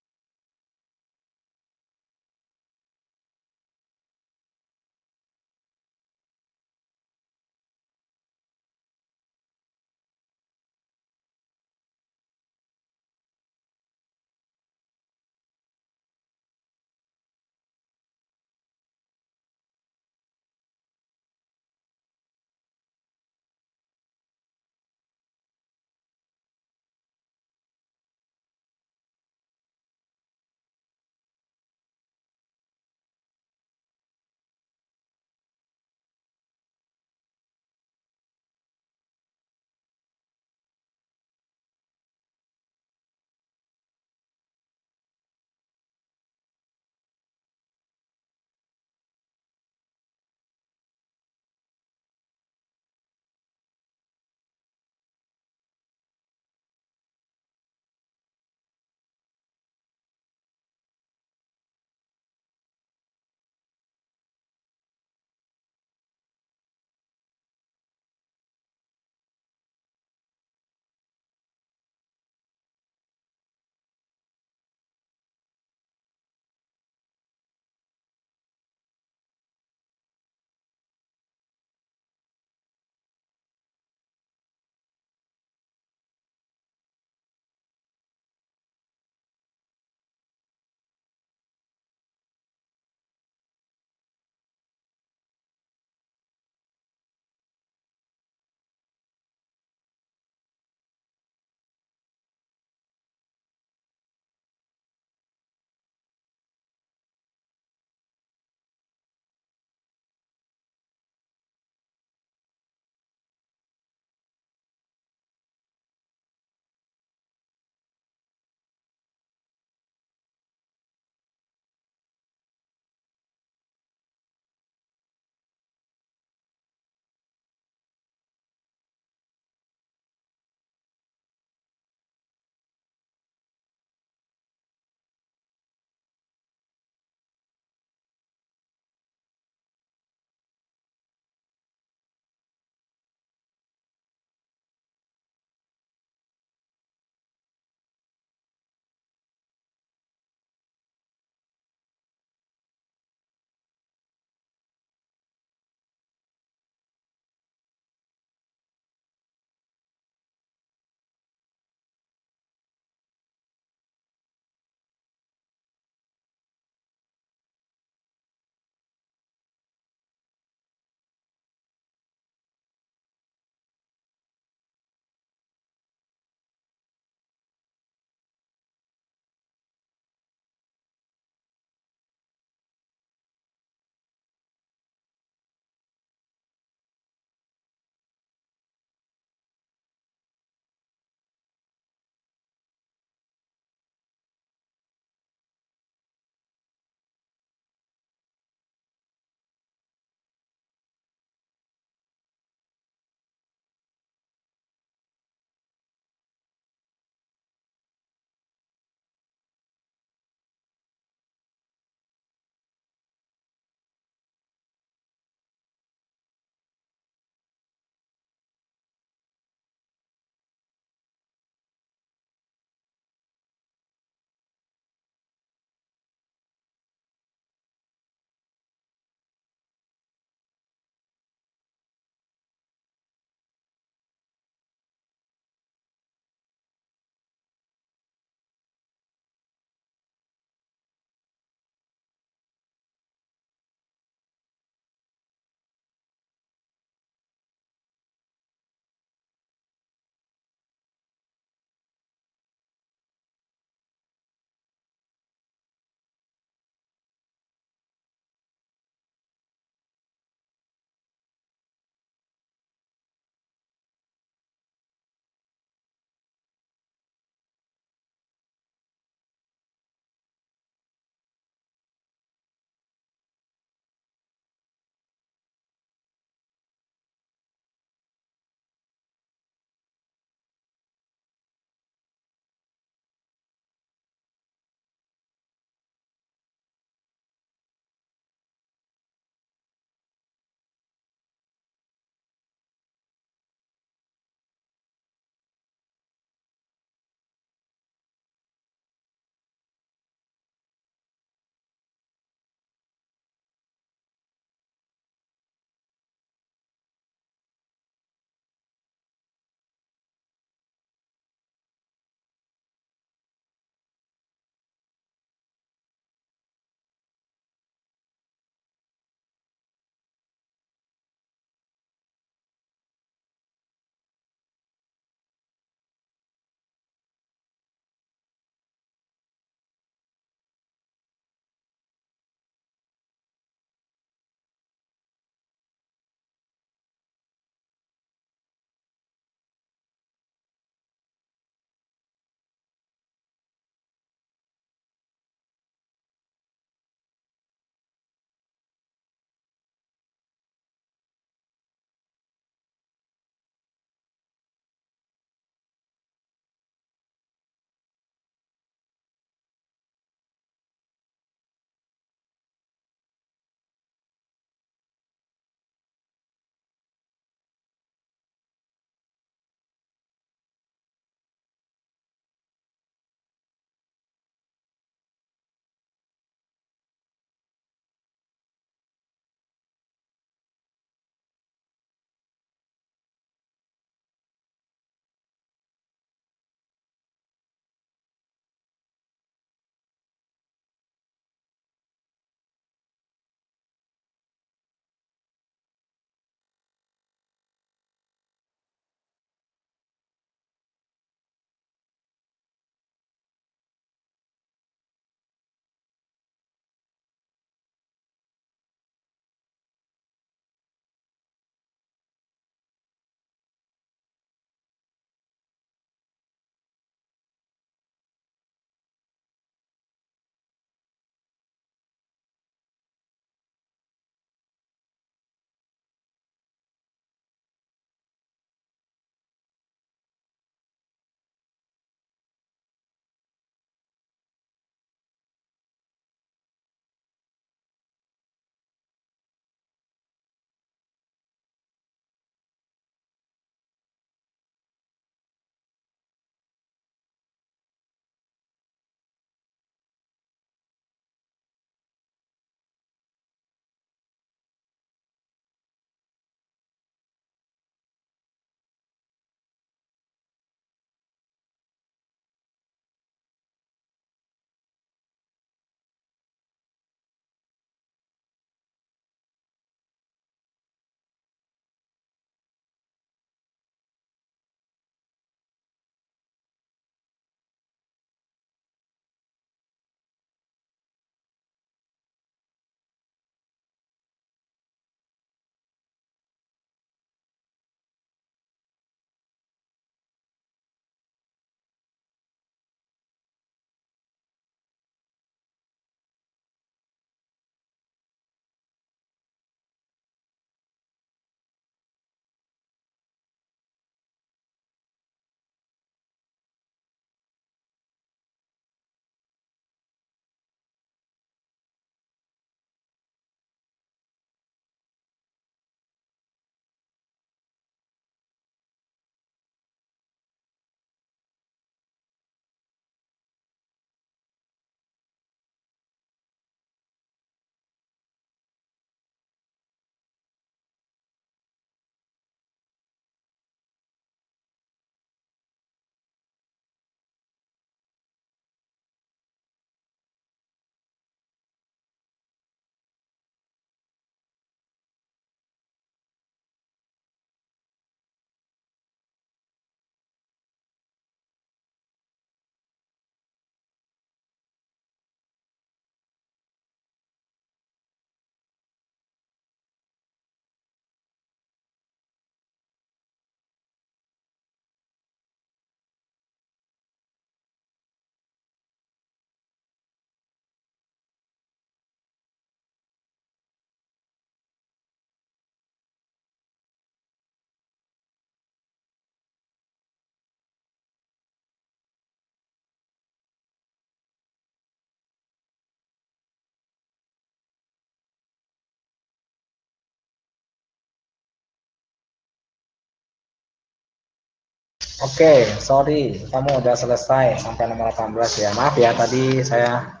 Oke, sorry, kamu udah selesai sampai nomor 18 ya. Maaf ya, tadi saya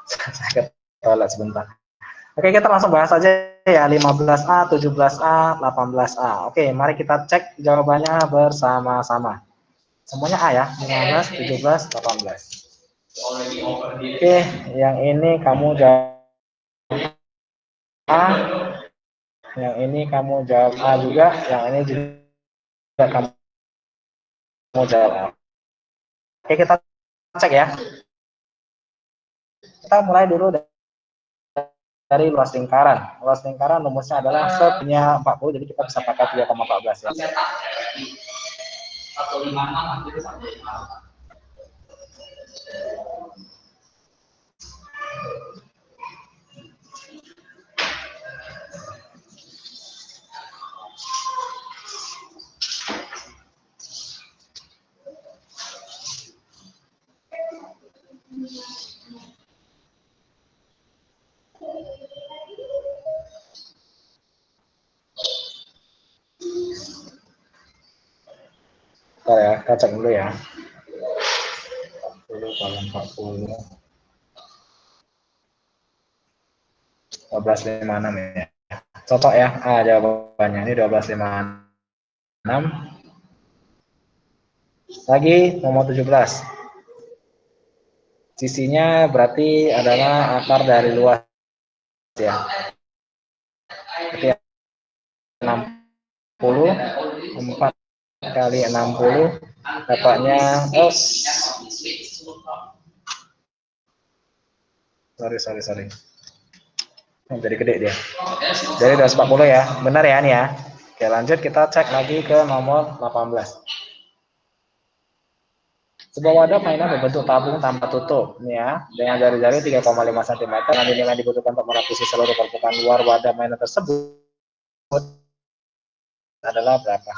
saya ke toilet sebentar. Oke, kita langsung bahas aja ya, 15A, 17A, 18A. Oke, mari kita cek jawabannya bersama-sama. Semuanya A ya, 15, 17, 18. Oke, yang ini kamu jawab A, yang ini kamu jawab A juga, yang ini juga kamu jawab A. Oke, kita cek ya. Kita mulai dulu dari luas lingkaran. Luas lingkaran rumusnya adalah setnya 40, jadi kita bisa pakai 3,14 ya. 156 itu 156. Bentar ya, kita cek dulu ya. 40 kali 40. 1256 ya. Cocok ya. Ah, jawabannya ini 1256. Lagi nomor 17. Sisinya berarti adalah akar dari luas ya. Berarti 60, 4 kali 60 dapatnya sorry. Jadi gede dia. Jadi 240 ya. Benar ya nih ya. Oke, lanjut kita cek lagi ke nomor 18. Sebuah wadah mainan berbentuk tabung tanpa tutup, nih ya, dengan jari-jari 3,5 cm. Dengan nilai yang dibutuhkan untuk melapisi seluruh permukaan luar wadah mainan tersebut adalah berapa?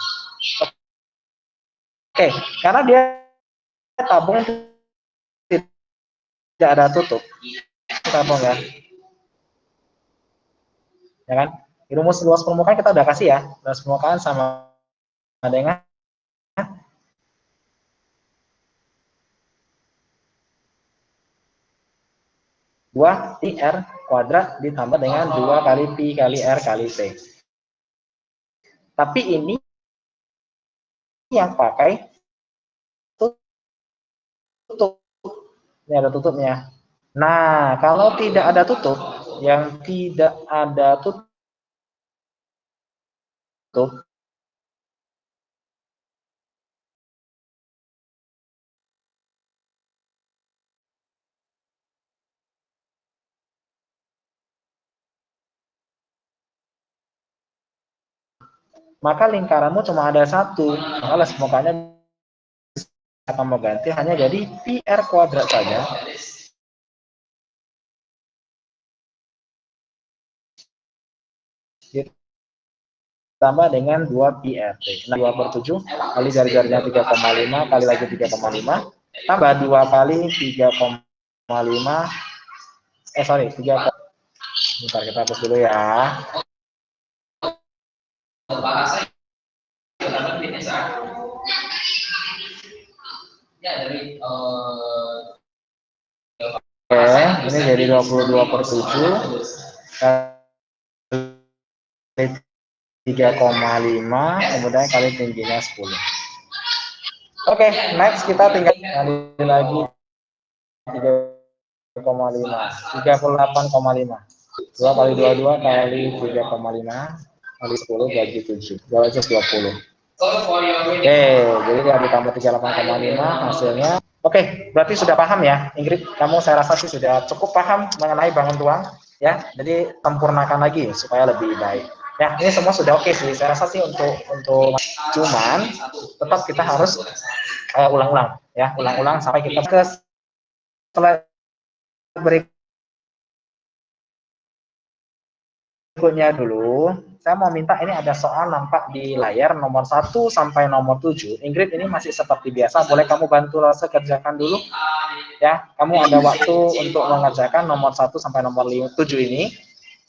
Oke, karena dia tabung tidak ada tutup, tabung ya, ya kan? Rumus luas permukaan kita udah kasih ya, luas permukaan sama dengan 2 pi r kuadrat ditambah dengan 2 kali pi kali r kali t. Tapi ini yang pakai tutup. Ini ada tutupnya. Nah, kalau tidak ada tutup, yang tidak ada tutup, maka lingkaranmu cuma ada satu. Maka luas permukaannya akan mengganti hanya jadi pi r kuadrat saja. Ditambah dengan 2 pi r. Nah, 2 per 7 kali jari-jarinya 3,5 kali lagi 3,5 tambah 2 kali 3,5 3. Bentar, kita hapus dulu ya. Oke, ini jadi 22 per 7 kali 3,5 kemudian kali tingginya 10. Oke, next kita tinggal kali lagi 3,5 38,5 2 kali 22 kali 3,5 kali 10 bagi 7 220. Oke, jadi dia ditambah 38,5 hasilnya. Oke, berarti sudah paham ya, Ingrid? Kamu saya rasa sih sudah cukup paham mengenai bangun tuang, ya. Jadi sempurnakan lagi supaya lebih baik. Ya, ini semua sudah oke sih. Saya rasa sih untuk cuman tetap kita harus ulang-ulang, ya, ulang-ulang sampai kita ke slide berikutnya dulu. Saya mau minta, ini ada soal nampak di layar nomor 1 sampai nomor 7. Ingrid, ini masih seperti biasa, boleh kamu bantu Lase kerjakan dulu ya. Kamu ada waktu untuk mengerjakan nomor 1 sampai nomor 7 ini.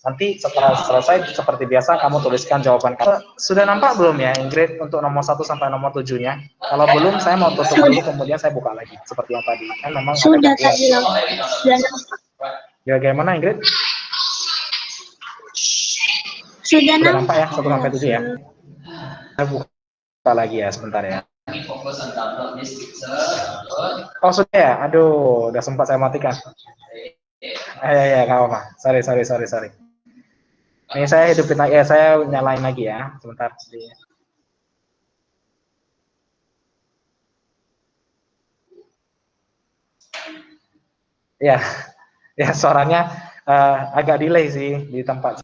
Nanti setelah selesai seperti biasa kamu tuliskan jawaban kamu. Sudah nampak belum ya Ingrid untuk nomor 1 sampai nomor 7-nya? Kalau belum saya mau tutup dulu kemudian saya buka lagi seperti yang tadi. Kan memang ada Sudah gangguan. tadi langsung. Sudah nampak. Ya bagaimana Ingrid? Sudah Sudah nampak ya 1 sampai 7 ya? nampak. Saya buka lagi ya sebentar ya. Ini fokus on download this picture. Oh sudah ya? Aduh, udah sempat saya matikan. Ya, nggak apa-apa. Sorry. Ini saya hidupin lagi, saya nyalain lagi ya, sebentar. Ya, ya suaranya agak delay sih di tempat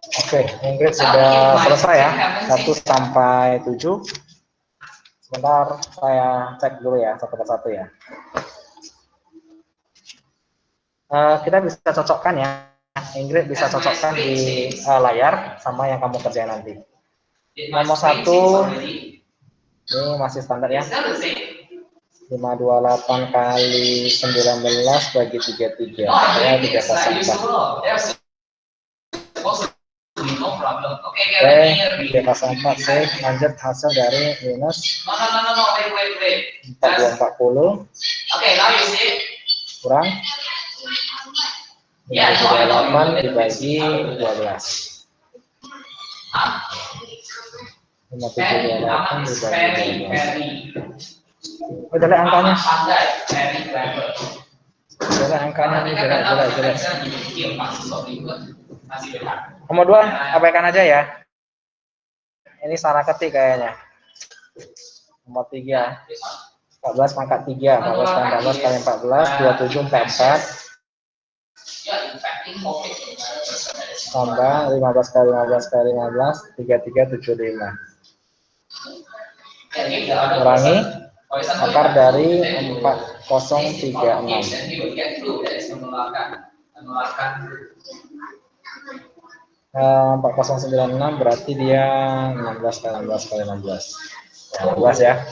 Oke, Ingrid sudah selesai ya, 1 sampai 7. Sebentar, saya cek dulu ya, satu persatu ya. Kita bisa cocokkan ya, Ingrid bisa cocokkan di layar sama yang kamu kerjain nanti. Nomor 1, ini masih standar ya. 528 kali 19 bagi 33, ya 304. Oke, 304 C, lanjut hasil dari minus 40 kurang 578 dibagi 12. 578 dibagi 12. Oh, jelek angkanya. Jelek angkanya nih, jelek. Nomor 2, abaikan aja ya. Ini salah ketik kayaknya. Nomor 3, 14 pangkat 3, 14 kali 14 kali 14, 2744. Tambah 15 kali 15 kali 15, 3375. Kurangi akar dari 4036. 4096 berarti dia 16 kali 16 kali 16. 16 ya.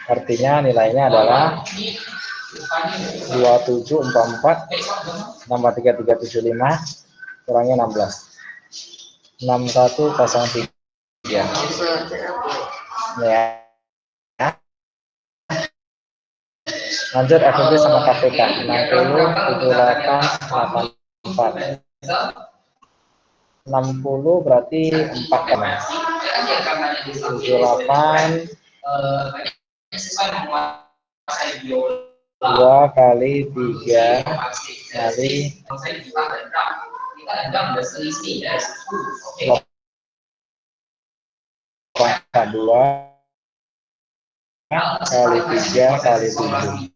Artinya nilainya adalah 2744 tambah 3375 kurangi 16. 6103. Ya. Lanjut FB sama KPK 60 78 84. 60 berarti 4 kan. 78 2 kali 3 kali 2 kali 3 kali 7.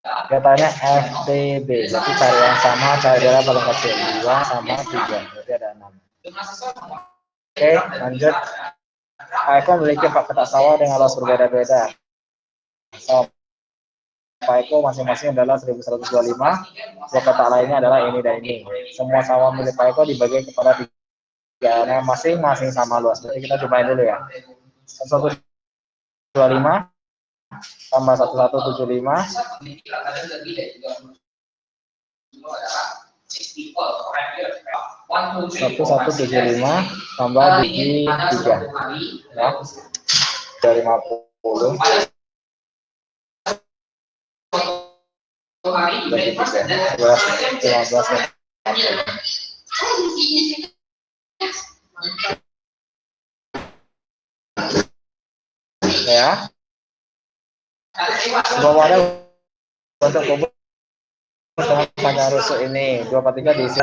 Dia tanya FTB, berarti cari yang sama, cari jarak paling kecil 2 sama 3, berarti ada 6. Oke, lanjut. Pak Eko memiliki 4 petak sawah dengan luas berbeda-beda. Sawah Pak Eko masing-masing adalah 1125, 2 petak lainnya adalah ini dan ini. Semua sawah milik Pak Eko dibagi kepada 3 anak masing-masing sama luas. Berarti kita cobain dulu ya. 1125 tambah 1175 1175 tambah bagi 3 ya, 250 bagi 3 15 ya. Sebuah wadah untuk kubur dengan panjang rusuk ini 2/3 diisi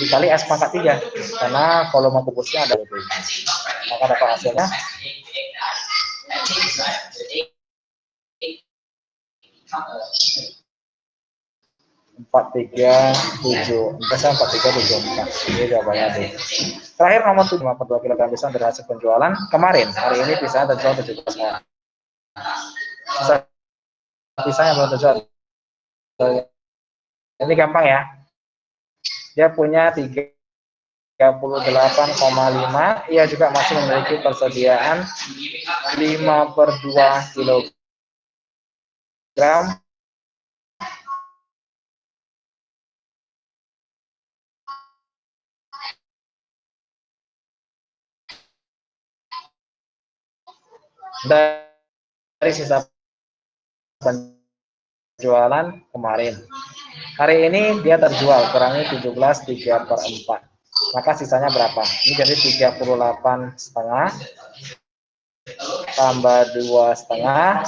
dikali S pangkat 3 karena volume kubusnya ada itu. Maka dapat hasilnya 437. Biasa 4374. Ini jawabannya D. Terakhir nomor 7,2 kg pisang dari hasil penjualan kemarin. Hari ini pisang terjual 17 orang. Pisang yang belum terjual. Ini gampang ya. Dia punya 38,5. Ia juga masih memiliki persediaan 5/2 kg dari sisa penjualan kemarin. Hari ini dia terjual, kurangi 17 3/4. Maka sisanya berapa? Ini jadi 38,5 tambah 2,5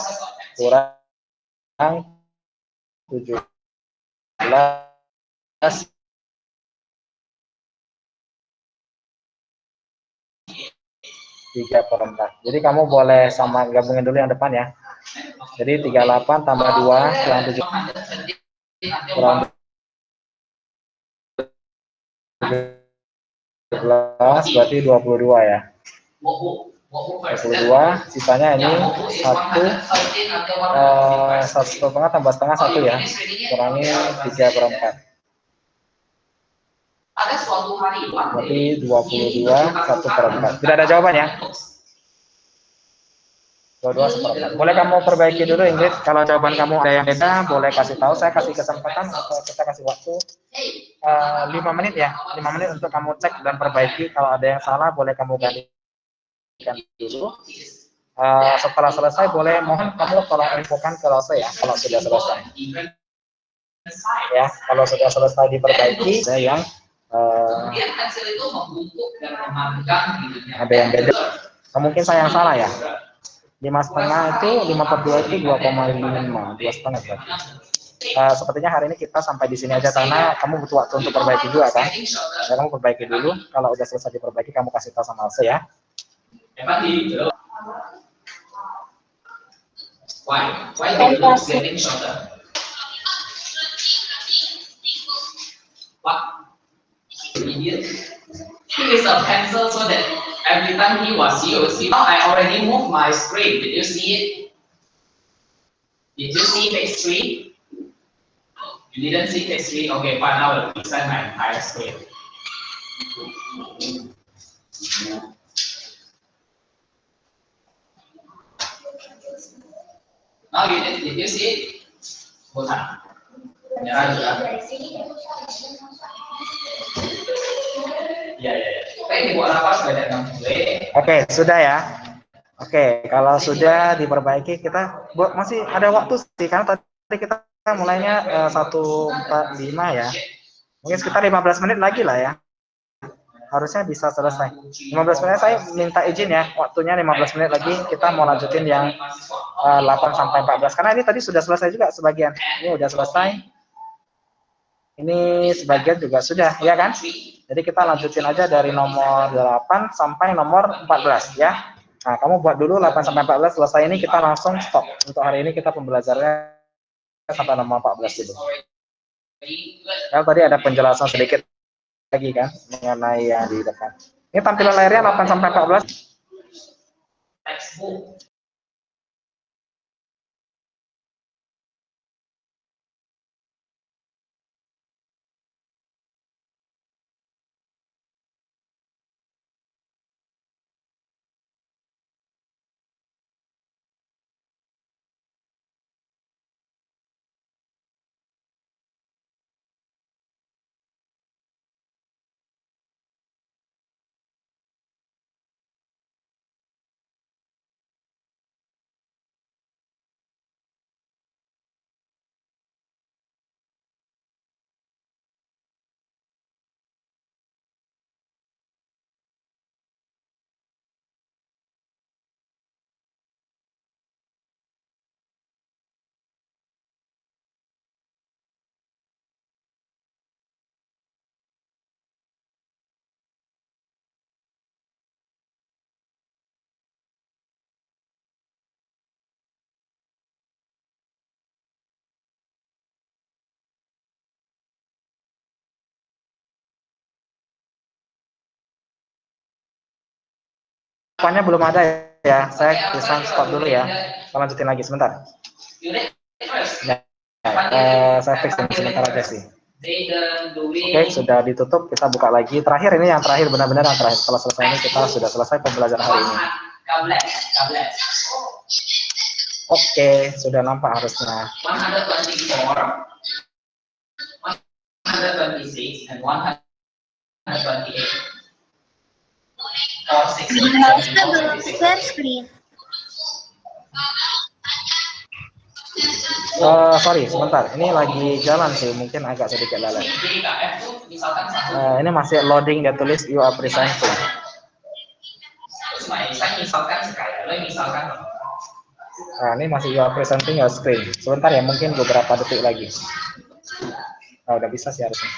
kurang 17 3/4. Jadi kamu boleh sama gabungin dulu yang depan ya. Jadi 38 tambah 2 kurang 7 kurang 17 berarti 22 ya. 22, sisanya ini 1,5 tambah setengah 1 ya, kurangi 3/4. Ada suatu hari Berarti 22 1/4. Tidak ada jawaban ya? 22 1/4. Boleh kamu perbaiki dulu Ingrid. Kalau jawaban kamu ada yang beda, boleh kasih tahu. Saya kasih kesempatan atau kita kasih waktu 5 menit ya. 5 menit untuk kamu cek dan perbaiki. Kalau ada yang salah, boleh kamu gantikan dulu. Setelah selesai, boleh mohon kamu tolong infokan ke Lase ya. Kalau sudah selesai. Ya, kalau sudah selesai diperbaiki, ada yang kemudian pensil itu membungkuk dan memanggang gitu. ada yang beda. Mungkin saya yang salah ya. 5,5 itu 5/2 itu 2,5, 2,5 berarti. Sepertinya hari ini kita sampai di sini aja karena kamu butuh waktu untuk perbaiki juga kan. Ya, kamu perbaiki dulu. Kalau udah selesai diperbaiki, kamu kasih tahu sama Lase ya. Why the group getting shorter? What? Idiot. He is a pencil so that every time he was used, now I already moved my screen. Did you see it? Did you see page 3? You didn't see page 3? Okay, fine, I will present my entire screen. Now did you see it? Bukan. Nyerah juga. Iya. Dibuat apa sudah ada 6 Oke, sudah ya. Oke, kalau sudah diperbaiki kita masih ada waktu sih karena tadi kita mulainya 1:45 ya. Mungkin sekitar 15 menit lagi lah ya. Harusnya bisa selesai. 15 menit saya minta izin ya, waktunya 15 menit lagi kita mau lanjutin yang 8 sampai 14 karena ini tadi sudah selesai juga sebagian. Ini udah selesai. Ini sebagian juga sudah, ya kan? Jadi kita lanjutin aja dari nomor 8 sampai nomor 14 ya. Nah, kamu buat dulu 8 sampai 14, selesai ini kita langsung stop. Untuk hari ini kita pembelajarannya sampai nomor 14 dulu. Yang tadi ada penjelasan sedikit lagi kan mengenai yang di depan. Ini tampilan layarnya 8 sampai 14. Depannya belum ada ya. Saya bisa stop dulu ya. Kita lanjutin lagi sebentar. Ya, saya fix ini sebentar aja sih. Oke, sudah ditutup. Kita buka lagi. Terakhir ini yang terakhir, benar-benar yang terakhir. Setelah selesai ini kita sudah selesai pembelajaran hari ini. Oke, sudah nampak harusnya. 124, 126, and 128. Lausnya belum share screen. Sorry, sebentar. Ini lagi jalan sih, mungkin agak sedikit lalai. Ini masih loading dia tulis you are presenting. Ini masih you are presenting your screen. Sebentar ya, mungkin beberapa detik lagi. Udah bisa sih harusnya.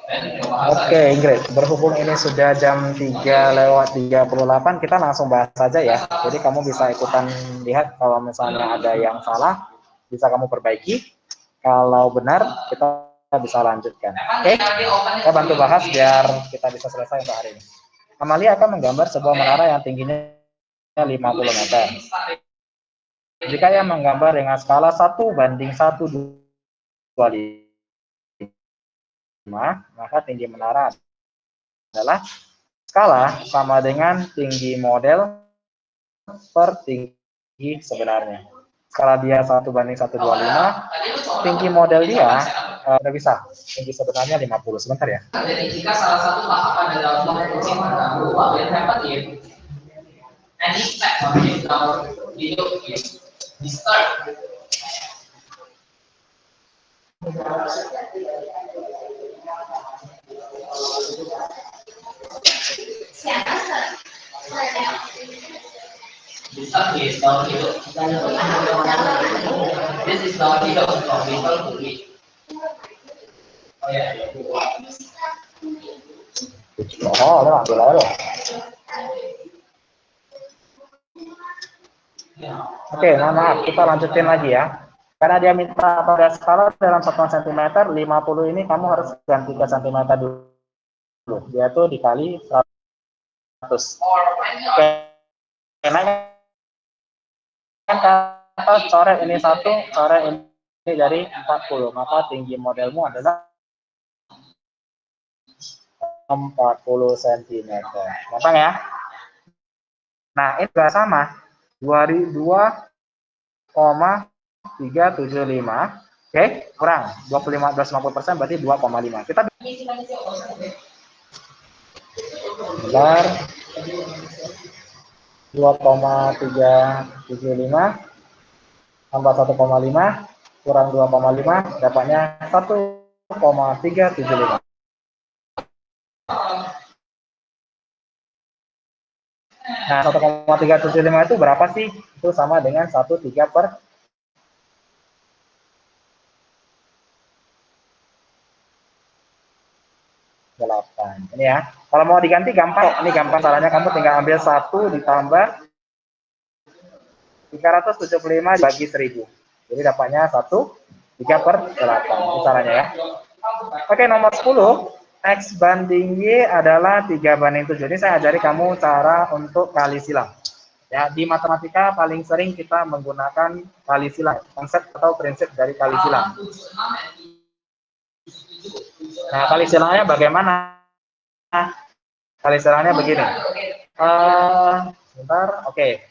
Oke, Ingrid, berhubung ini sudah jam 3:38, kita langsung bahas saja ya. Jadi kamu bisa ikutan lihat kalau misalnya ada yang salah, bisa kamu perbaiki. Kalau benar, kita bisa lanjutkan. Oke, kita bantu bahas biar kita bisa selesai untuk hari ini. Amalia akan menggambar sebuah menara yang tingginya 50 meter. Jika yang menggambar dengan skala 1:125, maka tinggi menara adalah skala sama dengan tinggi model per tinggi sebenarnya. Skala dia 1:125, tinggi model dia udah bisa. Tinggi sebenarnya 50. Sebentar ya. Jadi jika salah satu tahapan dalam menguji terganggu, what will happen if any step of our video is disturbed? This is downhill. This is downhill from people to lead. Oh ya. Oh, udah ambil aja. Oke, maaf, kita lanjutin lagi ya. Karena dia minta pada skala dalam 1 cm, 50 ini kamu harus ganti ke cm dulu. Yaitu dikali 100. Oke, karena kan kata coret ini 1, coret ini dari 40. Maka tinggi modelmu adalah 40 cm. Gampang ya? Nah, ini juga sama. 2,375. Oke, kurang 250% berarti 2,5. Kita benar 2,375 tambah 1,5 kurang 2,5 dapatnya 1,375. Nah, 1,375 itu berapa sih? Itu sama dengan 1/3 8. Ini ya. Kalau mau diganti gampang. Ini gampang caranya, kamu tinggal ambil 1 ditambah 375 dibagi 1000. Jadi dapatnya 1/3/8. Itu caranya ya. Oke, nomor 10. X banding Y adalah 3/7. Ini saya ajari kamu cara untuk kali silang. Ya, di matematika paling sering kita menggunakan kali silang, konsep atau prinsip dari kali silang. Nah, kali silangnya bagaimana? Kali silangnya begini. Sebentar, oke.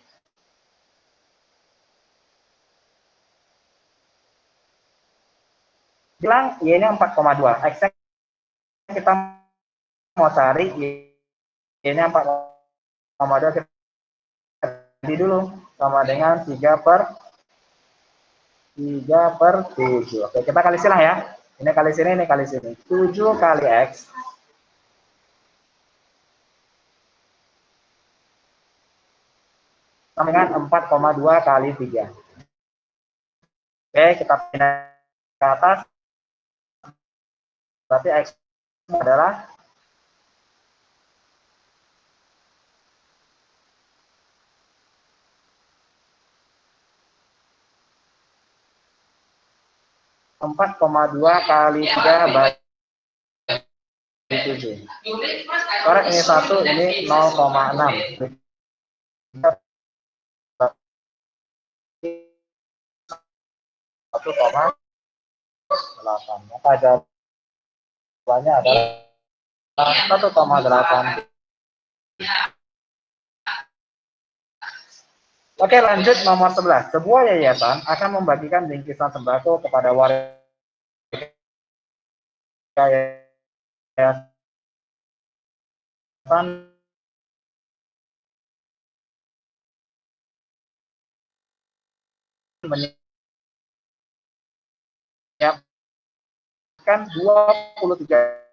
Bilang Y-nya 4,2. X-nya kita mau cari Y-nya 4,2, kita ganti dulu sama dengan 3/7. Oke, kita kali silang ya. Ini kali sini, ini kali sini. 7 kali X sama dengan 4,2 kali 3. Oke, kita pindah ke atas. Berarti X adalah 4,2 kali 3 bagi 7. Korek ini 1, ini 0,6. 1,8. Maka jawabannya adalah 1,8. Oke, lanjut nomor 11. Sebuah yayasan akan membagikan bingkisan sembako kepada warga yayasan menyiapkan 23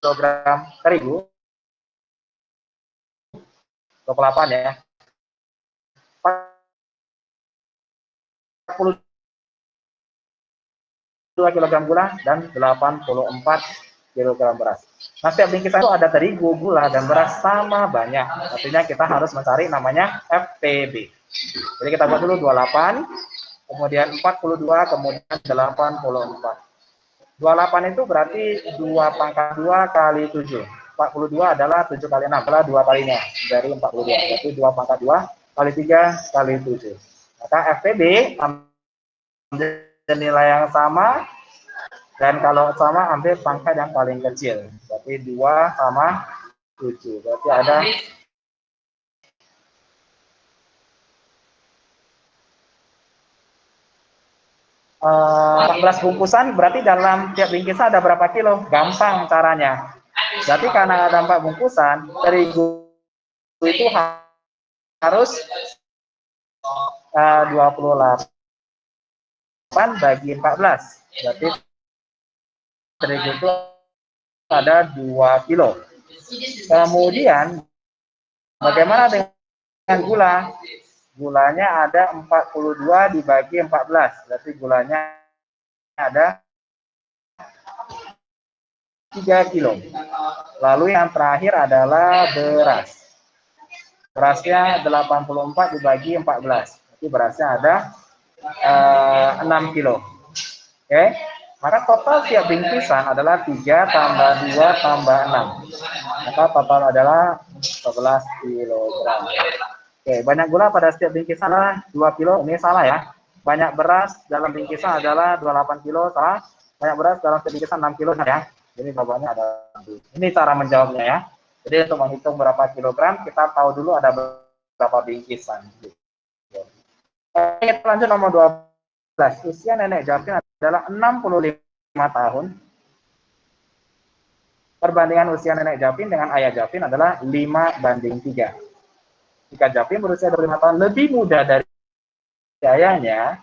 kilogram terigu, 28 ya, 40 kg gula dan 84 kg beras. Nah, setiap bingkisan itu ada terigu, gula, dan beras sama banyak. Artinya kita harus mencari namanya FTB. Jadi kita buat dulu 28, kemudian 42, kemudian 84. 28 itu berarti 2 pangkat 2 kali 7. 42 adalah 7 kali 6, adalah 2 kalinya dari 42. Berarti 2 pangkat 2 kali 3 kali 7. Maka FTB ambil nilai yang sama, dan kalau sama ambil pangkat yang paling kecil. Berarti 2 sama 7. Berarti ada 14 bungkusan, berarti dalam tiap bingkisan ada berapa kilo? Gampang caranya. Berarti karena ada 4 bungkusan, terigu itu harus 28 bagi 14. Berarti terigu itu ada 2 kilo. Kemudian bagaimana dengan gula? Gulanya ada 42 dibagi 14. Berarti gulanya ada 3 kilo. Lalu yang terakhir adalah beras. Berasnya 84 dibagi 14. Berarti berasnya ada 6 kilo. Oke. Maka total tiap bingkisan adalah 3 tambah 2 tambah 6. Maka total adalah 11 kilogram. Oke, banyak gula pada setiap bingkisan adalah 2 kilo. Ini salah ya. Banyak beras dalam bingkisan adalah 28 kilo. Salah. Banyak beras dalam setiap bingkisan 6 kilo. Ya. Jadi jawabannya ada. Ini cara menjawabnya ya. Jadi untuk menghitung berapa kilogram, kita tahu dulu ada berapa bingkisan. Kita lanjut nomor 12. Usia nenek Japin adalah 65 tahun. Perbandingan usia nenek Japin dengan ayah Japin adalah 5:3. Jika Japin berusia 25 tahun lebih muda dari ayahnya,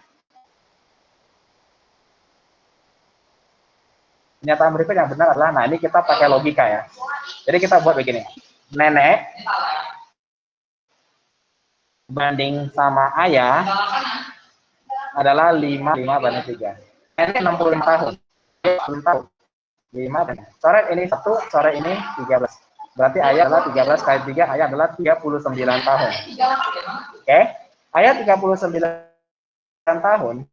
pernyataan berikut yang benar adalah, nah ini kita pakai logika ya. Jadi kita buat begini. Nenek banding sama ayah adalah 5:3. Nenek 65 tahun. 65 tahun. 5 dan coret ini 1, coret ini 13. Berarti ayah adalah 13 kali 3, ayah adalah 39 tahun. Oke. Ayah 39 tahun.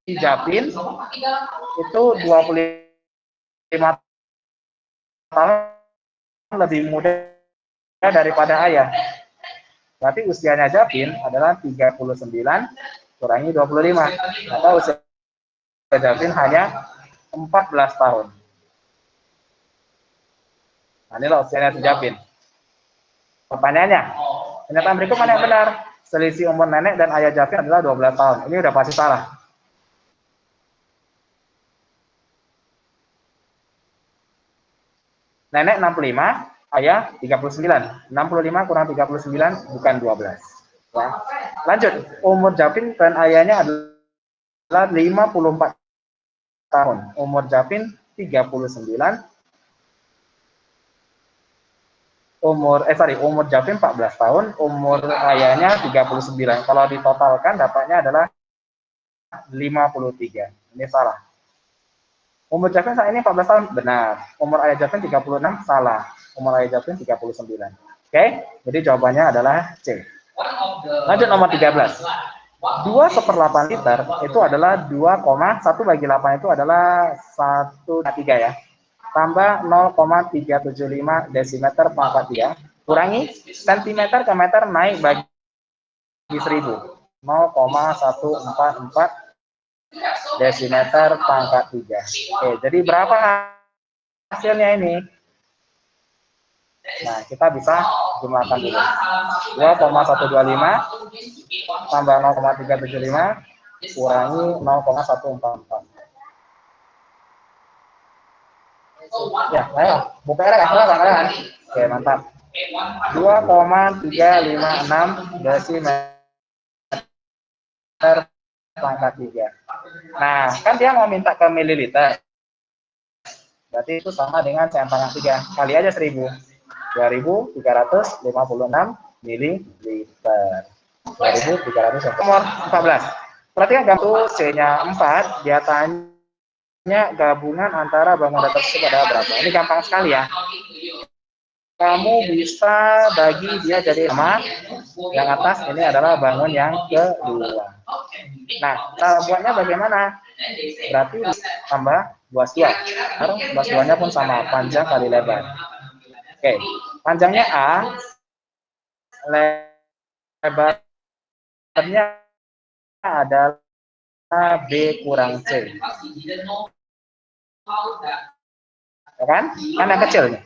Japin itu 25 tahun lebih muda daripada ayah. Berarti usianya Japin adalah 39 kurangi 25. Maka usia Japin hanya 14 tahun. Nah, inilah usianya Japin. Pertanyaannya, pernyataan berikut mana yang benar? Selisih umur nenek dan ayah Japin adalah 12 tahun. Ini udah pasti salah. Nenek 65, ayah 39. 65 kurang 39 bukan 12. Ya. Lanjut, umur Japin dan ayahnya adalah 54 tahun. Umur Japin 39. Umur Japin 14 tahun, umur ayahnya 39. Kalau ditotalkan dapatnya adalah 53. Ini salah. Umur Japin saat ini 14 tahun, benar. Umur ayah Japin 36, salah. Umur ayah Japin 39. Oke, jadi jawabannya adalah C. Lanjut nomor 13. 2/8 liter itu adalah 2,1 bagi 8 itu adalah 1/3 ya. Tambah 0,375 desimeter pangkat 3. Kurangi sentimeter ke meter naik bagi 1000. 0,144 desimeter pangkat 3. Oke, jadi berapa hasilnya ini? Nah, kita bisa jumlahkan dulu. 2,125 tambah 0,375 kurangi 0,144. Ya, ayo. Buka ya, kan? Oke, mantap. 2,356 desimeter pangkat 3. Nah, kan dia mau minta ke mililiter. Berarti itu sama dengan cm pangkat 3. Kali aja 1000. 2356 mililiter. 2.300. Nomor 14. Perhatikan gambar C-nya 4, dia tanya gabungan antara bangunan tersebut adalah berapa. Ini gampang sekali ya. Kamu bisa bagi dia jadi sama. Yang atas ini adalah bangun yang kedua. Nah, cara buatnya bagaimana? Berarti tambah luas 2. Luas 2-nya pun sama, panjang kali lebar. Oke, panjangnya A, lebarnya adalah B kurang C. Ya kan? Kan yang kecil nih.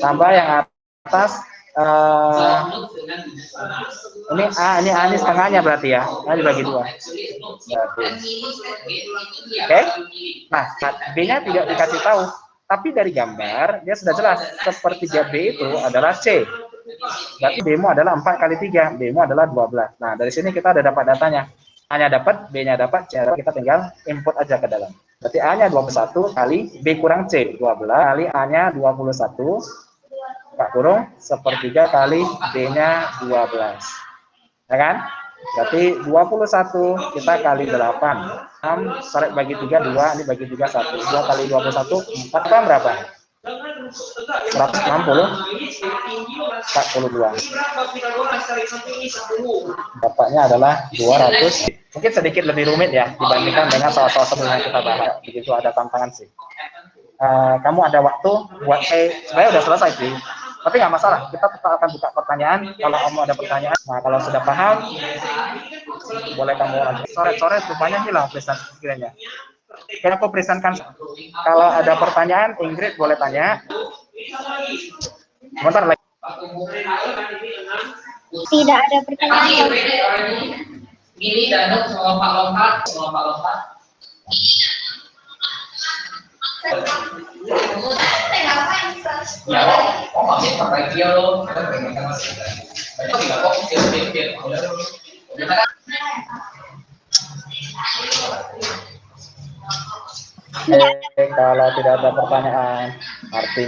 Tambah yang atas ini A ini setengahnya berarti ya. Ini dibagi 2. Oke. Nah, B-nya tidak dikasih tahu. Tapi dari gambar dia sudah jelas sepertiga B itu adalah C. Berarti B-mu adalah 4 kali 3, B-mu adalah 12. Nah, dari sini kita udah dapat datanya. A-nya dapat, B-nya dapat, C kita tinggal input aja ke dalam. Berarti A-nya 21 kali B kurang C, 12 kali A-nya 21, buka kurung, sepertiga kali B-nya 12. Ya kan? Berarti 21 kita kali 8. 6, tarik bagi 3, 2, ini bagi 3, 1. 2 kali 21, 4 kan berapa? 160, 42. Dapatnya adalah 200. Mungkin sedikit lebih rumit ya dibandingkan dengan soal-soal sebelumnya kita bahas. Begitu ada tantangan sih. Kamu ada waktu buat sebenarnya udah selesai sih. Tapi nggak masalah, kita tetap akan buka pertanyaan. Kalau kamu ada pertanyaan, nah kalau sudah paham, boleh kamu lanjut. Sore-sore rupanya hilang presentasi sekiranya. Oke, aku presentkan. Kalau ada pertanyaan, Ingrid boleh tanya. Sebentar lagi. Tidak ada pertanyaan. Ini dan lompat-lompat. Ya, masih pakai dia loh. Kalau tidak ada pertanyaan, artinya